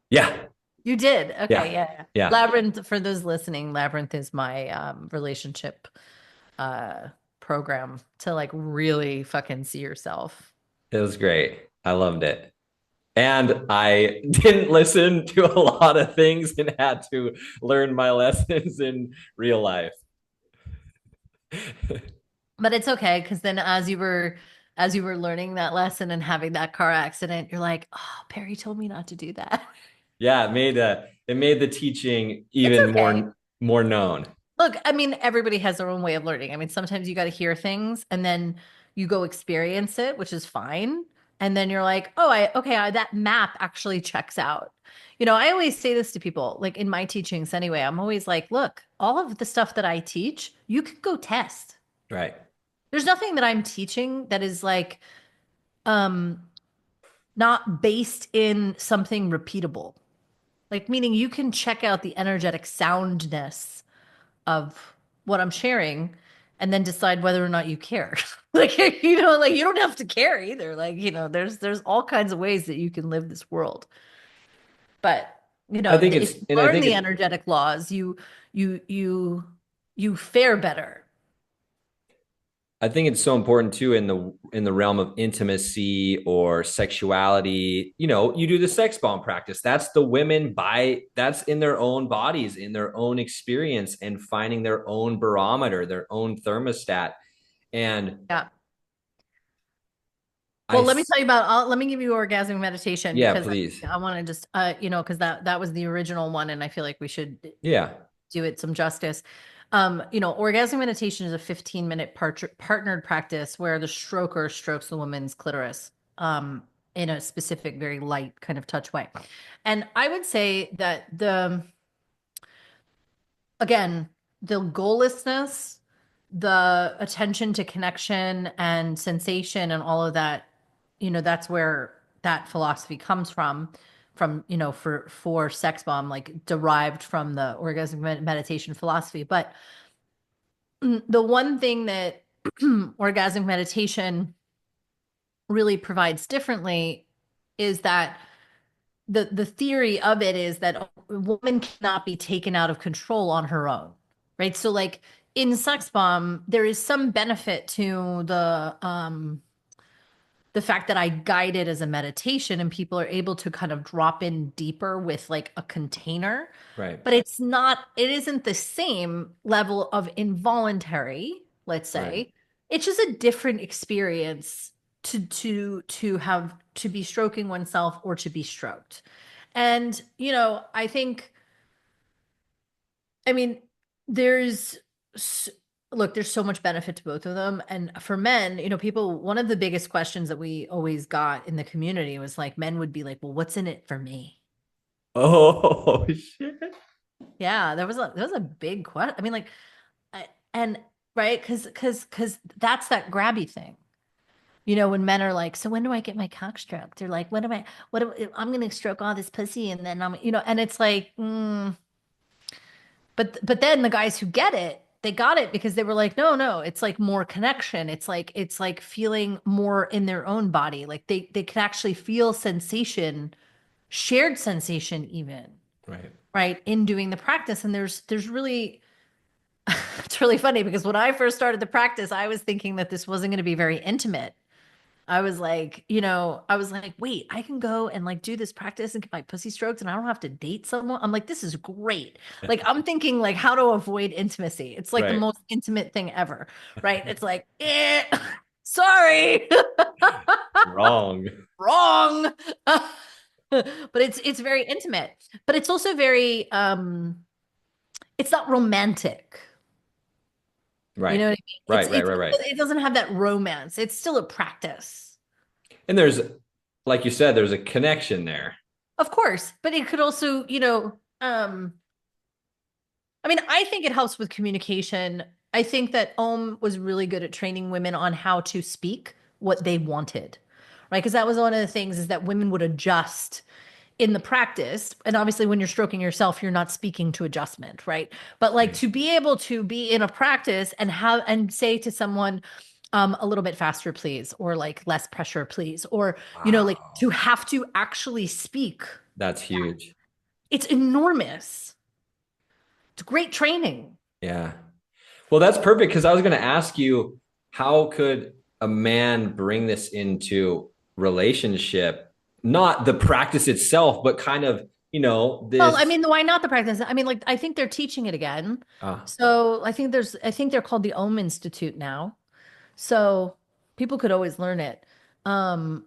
yeah, You did. yeah, Okay, yeah, yeah. yeah. Labyrinth, for those listening, Labyrinth is my relationship uh program to, like, really fucking see yourself. It was great. I loved it. And I didn't listen to a lot of things and had to learn my lessons in real life. But it's okay, because then as you were learning that lesson and having that car accident, you're like, oh, Perry told me not to do that. Yeah, it made the teaching It's even okay. more known. Look, I mean, everybody has their own way of learning. I mean, sometimes you got to hear things and then you go experience it, which is fine. And then you're like, oh, that map actually checks out. I always say this to people, like, in my teachings anyway. I'm always like, look, all of the stuff that I teach, you could go test. Right. There's nothing that I'm teaching that is, like, um not based in something repeatable. Like, meaning you can check out the energetic soundness of what I'm sharing and then decide whether or not you care. Like, like, you don't have to care either. Like, there's all kinds of ways that you can live this world. But, I think if it's you and I learn think the it energetic laws, you fare better. I think it's so important too in the realm of intimacy or sexuality. You do the sex bomb practice. That's the women that's in their own bodies, in their own experience, and finding their own barometer, their own thermostat. And Yeah. Well, I, let me tell you let me give you orgasmic meditation, yeah, because please, I want to just, because that was the original one, and I feel like we should yeah, do it some justice. Orgasmic meditation is a 15-minute partnered practice where the stroker strokes the woman's clitoris, in a specific, very light kind of touch way. And I would say that again, the goallessness, the attention to connection and sensation and all of that, that's where that philosophy comes from, for sex bomb, like, derived from the orgasmic meditation philosophy. But the one thing that orgasmic meditation really provides differently is that the theory of it is that a woman cannot be taken out of control on her own, right? So, like, in sex bomb, there is some benefit to the fact that I guide it as a meditation and people are able to kind of drop in deeper with, like, a container. right, But it isn't the same level of involuntary, let's right. say. It's just a different experience to have to be stroking oneself or to be stroked. And, I think, I mean, there's look, there's so much benefit to both of them. And for men, people, one of the biggest questions that we always got in the community was like, men would be like, well, what's in it for me? Oh shit. Yeah, that was a big question. I mean, like, and right, because that's that grabby thing. When men are like, so when do I get my cock stroked? They're like, I'm gonna stroke all this pussy and then and it's like, but then the guys who get it, they got it because they were like, no, no, it's like more connection. It's like feeling more in their own body. Like they can actually feel sensation, shared sensation even, Right. right, in doing the practice. And there's really it's really funny because when I first started the practice, I was thinking that this wasn't going to be very intimate. I was like, wait, I can go and like do this practice and get my pussy stroked and I don't have to date someone. I'm like, this is great. Like, I'm thinking like how to avoid intimacy. It's like the Right. most intimate thing ever, right? It's like, sorry, Wrong. wrong. But it's very intimate, but it's also very it's not romantic. You Right. know what I mean? It's Right, right, it's right, right. it doesn't have that romance. It's still a practice. And there's, like you said, there's a connection there. Of course, but it could also, I mean, I think it helps with communication. I think that Om was really good at training women on how to speak what they wanted, right? Because that was one of the things is that women would adjust in the practice. And obviously, when you're stroking yourself, you're not speaking to adjustment, right? But like Right. to be able to be in a practice and have and say to someone, a little bit faster, please, or like less pressure, please, or like Wow. to have to actually speak. That's huge. It's enormous. It's great training. Yeah. Well, that's perfect because I was going to ask you, how could a man bring this into relationship? Not the practice itself, but kind of, Well, I this. mean, why not the practice? I mean, like, I think they're teaching it again. Ah. So I think they're called the Ohm Institute now. So people could always learn it. Um,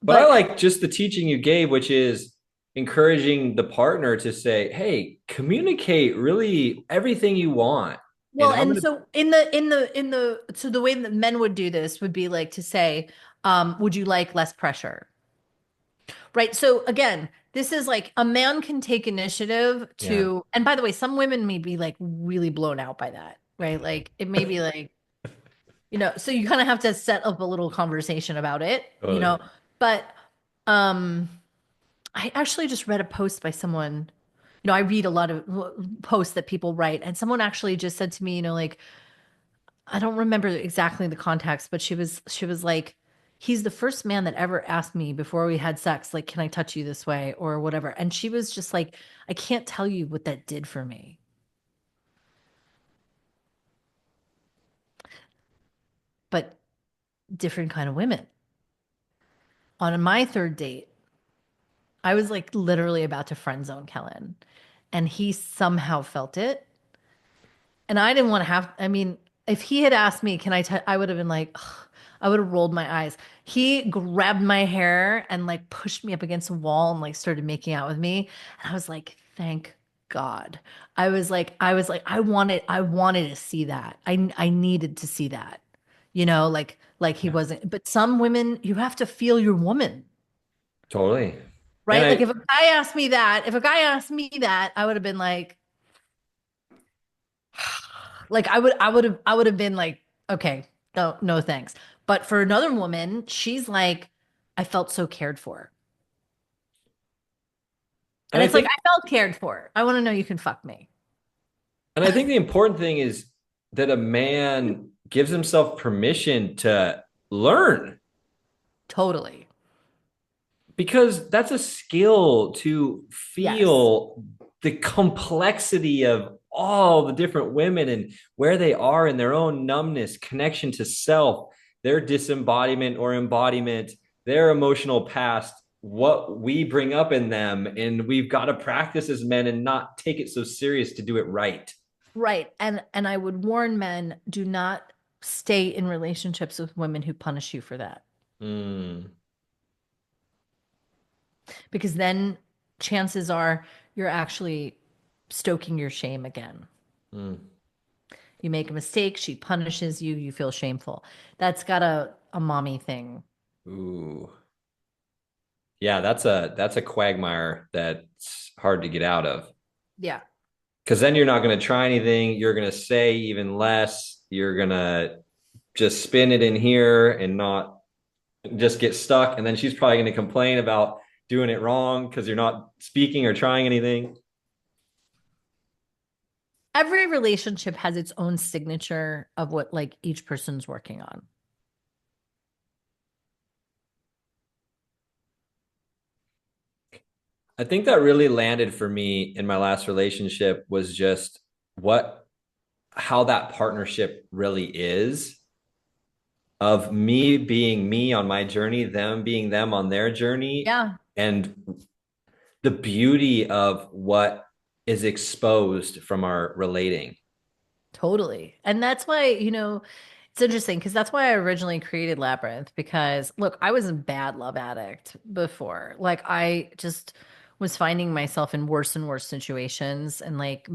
But I but like just the teaching you gave, which is encouraging the partner to say, hey, communicate really everything you want. And well, I'm and going to, so so the way that men would do this would be like to say, would you like less pressure? Right. So again, this is like a man can take initiative yeah, to, and by the way, some women may be like really blown out by that, right? Like it may be like, so you kind of have to set up a little conversation about it, totally. but um I actually just read a post by someone, I read a lot of posts that people write, and someone actually just said to me, like, I don't remember exactly the context, but she was like, he's the first man that ever asked me before we had sex, like, can I touch you this way or whatever. And she was just like, I can't tell you what that did for me. But different kind of women. On my third date, I was like literally about to friend zone Kellen, and he somehow felt it. And I didn't want to have, I mean, if he had asked me, can I would have been like, ugh, I would have rolled my eyes. He grabbed my hair and like pushed me up against a wall and like started making out with me. And I was like, thank God. I wanted to see that. I needed to see that, like he Yeah, wasn't. But some women, you have to feel your woman, totally. And right? Like I, if a guy asked me that, I would have been like I would have been like, okay, no, no thanks. But for another woman, she's like, I felt so cared for. and And I it's like, think, I felt cared for. I want to know you can fuck me. and I think the important thing is that a man gives himself permission to learn, Totally. because that's a skill to Yes. feel the complexity of all the different women and where they are in their own numbness, connection to self, their disembodiment or embodiment, their emotional past, what we bring up in them. And we've got to practice as men and not take it so serious to do it right. Right. And I would warn men, do not stay in relationships with women who punish you for that. Mm, Because then chances are you're actually stoking your shame again. mm. You make a mistake, she punishes you, you feel shameful. That's got a mommy thing. Ooh. Yeah, that's a quagmire that's hard to get out of. Yeah, Because then you're not going to try anything. You're going to say even less. You're going to just spin it in here and not just get stuck. And then she's probably going to complain about doing it wrong because you're not speaking or trying anything. every relationship has its own signature of what like each person's working on. I think that really landed for me in my last relationship was just what, how that partnership really is, of me being me on my journey, them being them on their journey, Yeah. and the beauty of what is exposed from our relating. Totally. And that's why, it's interesting because that's why I originally created Labyrinth because look, I was a bad love addict before. Like I just was finding myself in worse and worse situations and like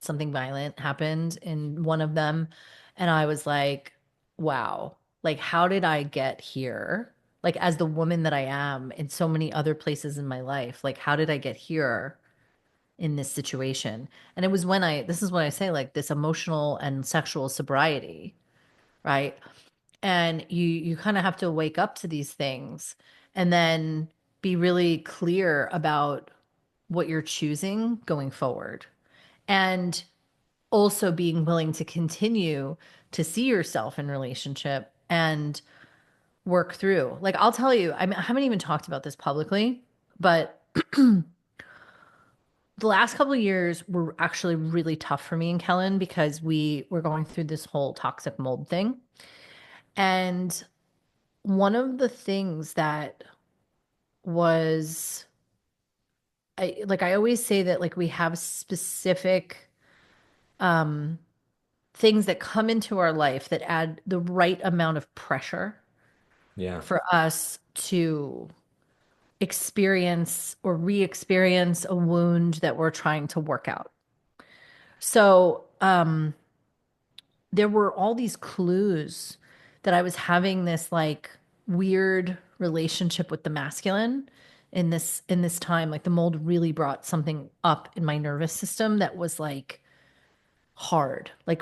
something violent happened in one of them. And I was like, wow, like how did I get here? Like as the woman that I am in so many other places in my life, like how did I get here? In this situation. And it was when this is when I say like this emotional and sexual sobriety, right? And you kind of have to wake up to these things and then be really clear about what you're choosing going forward. And also being willing to continue to see yourself in relationship and work through. Like I'll tell you, I haven't even talked about this publicly, but the last couple of years were actually really tough for me and Kellen because we were going through this whole toxic mold thing. And one of the things that was I always say that like we have specific um things that come into our life that add the right amount of pressure Yeah. for us to experience or re-experience a wound that we're trying to work out. So, there were all these clues that I was having this like weird relationship with the masculine in this time. Like the mold really brought something up in my nervous system that was like hard. Like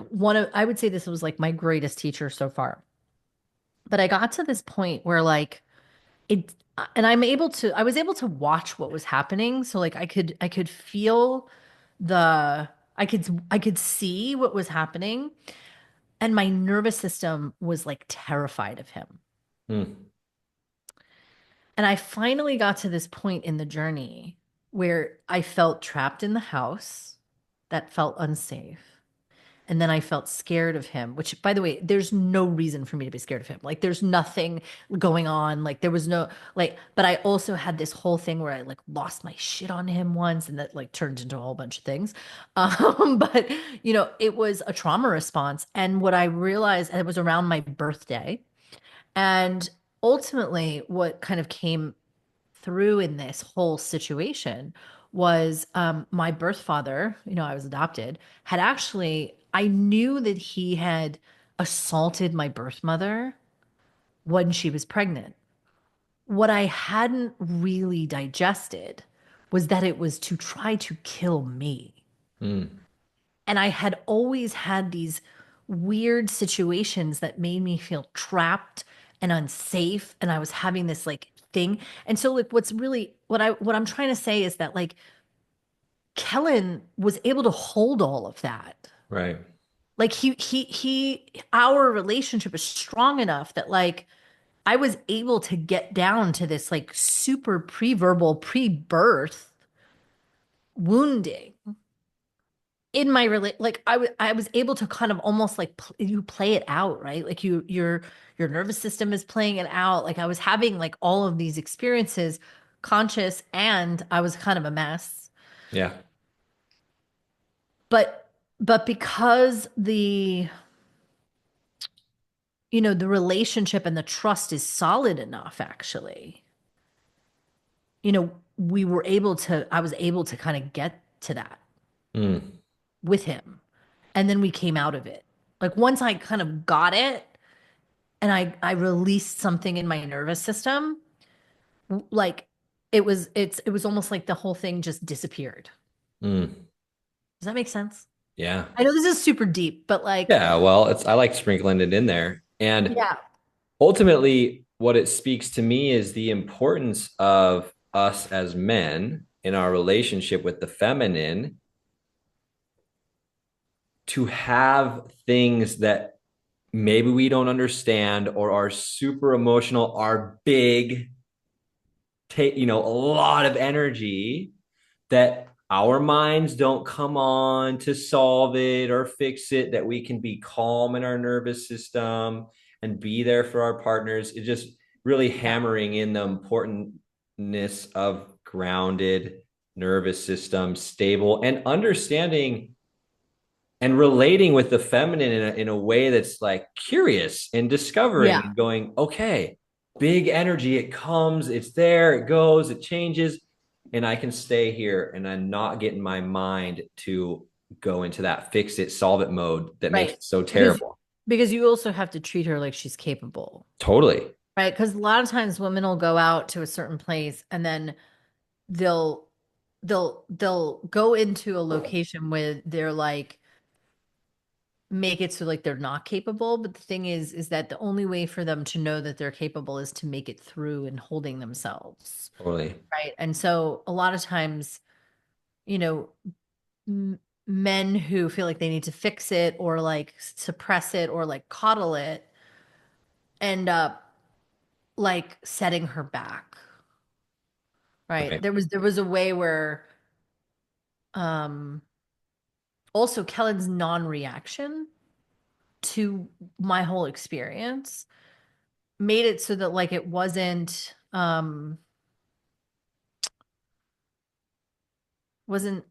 I would say this was like my greatest teacher so far. But I got to this point where like it and I was able to watch what was happening. So like I could feel the I could see what was happening. And my nervous system was like terrified of him. Hmm. And I finally got to this point in the journey where I felt trapped in the house that felt unsafe. And then I felt scared of him, which, by the way, there's no reason for me to be scared of him. Like, there's nothing going on. Like, there was no, like, but I also had this whole thing where I like lost my shit on him once and that like turned into a whole bunch of things. But, it was a trauma response. And what I realized, and it was around my birthday. And ultimately, what kind of came through in this whole situation was my birth father, I was adopted, had actually, I knew that he had assaulted my birth mother when she was pregnant. What I hadn't really digested was that it was to try to kill me. Hmm. And I had always had these weird situations that made me feel trapped and unsafe. And I was having this like thing. And so like what I'm trying to say is that like Kellen was able to hold all of that. Right. Like our relationship is strong enough that like I was able to get down to this like super pre-verbal, pre-birth wounding in my like I was able to kind of almost like you play it out, right? Like your nervous system is playing it out. Like I was having like all of these experiences, conscious, and I was kind of a mess. Yeah. But because the relationship and the trust is solid enough, actually, I was able to kind of get to that Hmm. with him. and then we came out of it. Like once I kind of got it and I released something in my nervous system, like it was almost like the whole thing just disappeared. Mm, Does that make sense? yeah. I know this is super deep, but like, Yeah, well, it's I like sprinkling it in there. And yeah, ultimately, what it speaks to me is the importance of us as men in our relationship with the feminine to have things that maybe we don't understand or are super emotional, are big, take, a lot of energy that our minds don't come on to solve it or fix it, that we can be calm in our nervous system and be there for our partners. It's just really yeah, hammering in the importance of grounded nervous system, stable, and understanding and relating with the feminine in a way that's like curious and discovering yeah, and going, okay, big energy, it comes, it's there, it goes, it changes. And I can stay here and I'm not getting my mind to go into that fix it, solve it mode that makes right. it so Because terrible. because you also have to treat her like she's capable, Totally. right? Because a lot of times women will go out to a certain place and then they'll they'll go into a location where they're like make it so like they're not capable. But the thing is that the only way for them to know that they're capable is to make it through and holding themselves, Totally. right? And so a lot of times, you know, m men who feel like they need to fix it or like suppress it or like coddle it end up like setting her back, right? Right. There was a way where um also Kellen's non-reaction to my whole experience made it so that like it wasn't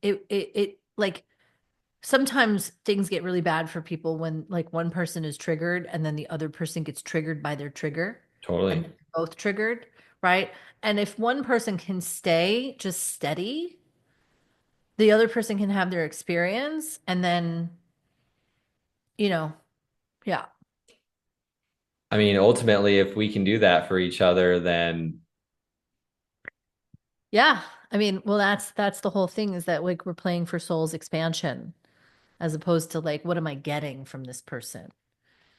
it like sometimes things get really bad for people when like one person is triggered and then the other person gets triggered by their trigger and Totally. they're both triggered, right? And if one person can stay just steady, the other person can have their experience and then, you know, yeah. I mean, ultimately, if we can do that for each other, then Yeah. I mean, well, that's the whole thing is that like we're playing for soul's expansion as opposed to like what am I getting from this person?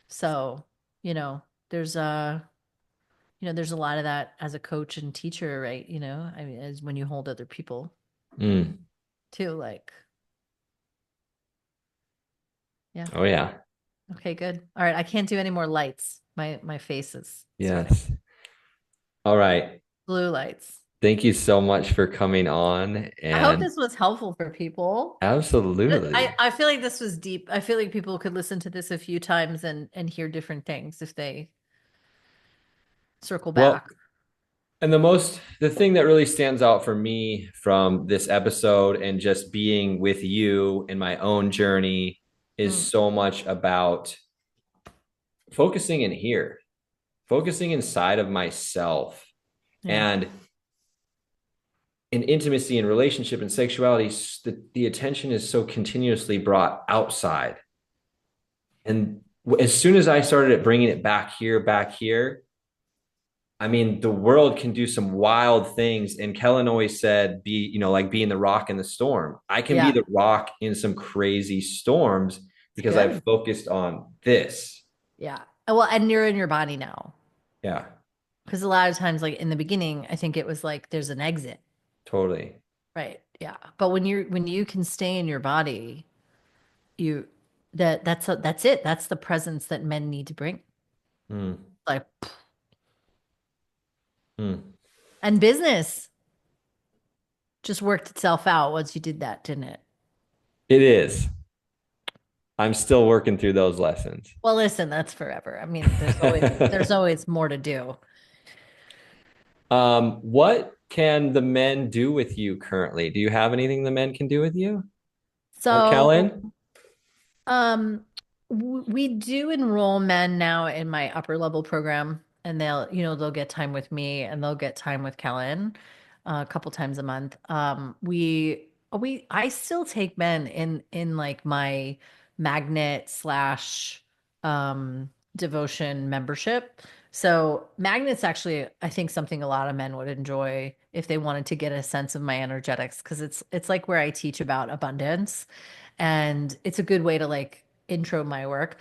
So, you know, there's there's a lot of that as a coach and teacher, right? I mean, as when you hold other people mm, too, like, yeah. oh yeah. Okay, good. All right, I can't do any more lights. My face is starting Yes. All right. blue lights. Thank you so much for coming on. I hope And this was helpful for people. absolutely. I feel like this was deep. I feel like people could listen to this a few times and hear different things if they circle Well, back. and the thing that really stands out for me from this episode and just being with you in my own journey is Mm, so much about focusing in here, focusing inside of myself. yeah. And in intimacy and relationship and sexuality, the attention is so continuously brought outside. And as soon as I started bringing it back here, I mean, the world can do some wild things. And Kellen always said, like being the rock in the storm. I can be Yeah. the rock in some crazy storms It's because I've good. focused on this. Yeah. Well, and you're in your body now. Yeah, Because a lot of times, like in the beginning, I think it was like there's an exit, totally. right? Yeah. But when you can stay in your body, you that's it. That's the presence that men need to bring. Mm, Like mm. and business just worked itself out once you did that, didn't it? It is. I'm still working through those lessons. Well, listen, that's forever. I mean, there's always more to do. What can the men do with you currently? Do you have anything the men can do with you or So Kellen? Um, we do enroll men now in my upper level program, and they'll get time with me, and they'll get time with Kellen, a couple times a month. I still take men in like my magnet slash devotion membership. So magnets actually, I think something a lot of men would enjoy if they wanted to get a sense of my energetics because it's like where I teach about abundance, and it's a good way to like intro my work.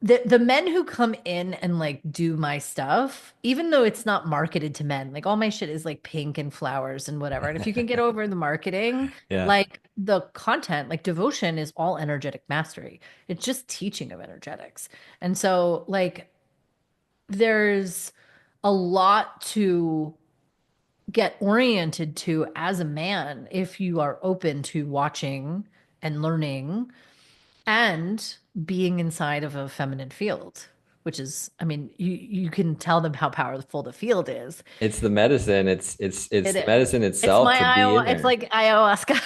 The men who come in and like do my stuff, even though it's not marketed to men, like all my shit is like pink and flowers and whatever. And if you can get over the marketing, Yeah. like the content, like devotion is all energetic mastery. It's just teaching of energetics. And so, like, there's a lot to get oriented to as a man if you are open to watching and learning and being inside of a feminine field, which is, I mean, you can tell them how powerful the field is. It's the medicine. It's It the is. medicine It's itself my to be in Iowa. It's there. like ayahuasca.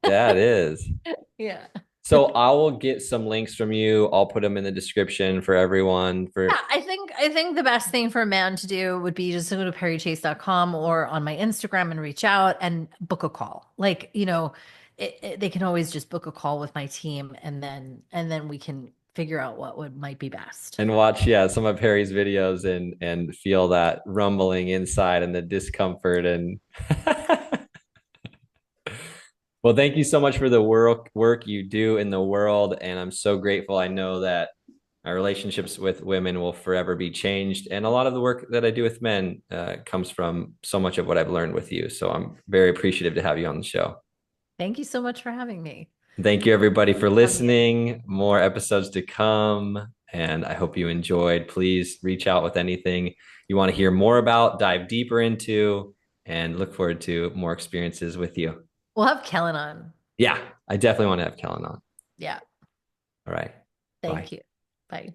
Yeah, it is. Yeah. So I will get some links from you. I'll put them in the description for everyone Yeah, for I think the best thing for a man to do would be just to go to perrychase.com or on my Instagram and reach out and book a call. Like, they can always just book a call with my team and then we can figure out what would might be best. and watch, yeah, some of Perry's videos and feel that rumbling inside and the discomfort and well, thank you so much for the work you do in the world. And I'm so grateful. I know that our relationships with women will forever be changed. And a lot of the work that I do with men comes from so much of what I've learned with you. So I'm very appreciative to have you on the show. Thank you so much for having me. Thank you, everybody, for Love you. listening. More episodes to come. And I hope you enjoyed. Please reach out with anything you want to hear more about, dive deeper into, and look forward to more experiences with you. We'll have Kellen on. Yeah, I definitely want to have Kellen on. Yeah. All right. Bye. Thank you. Bye.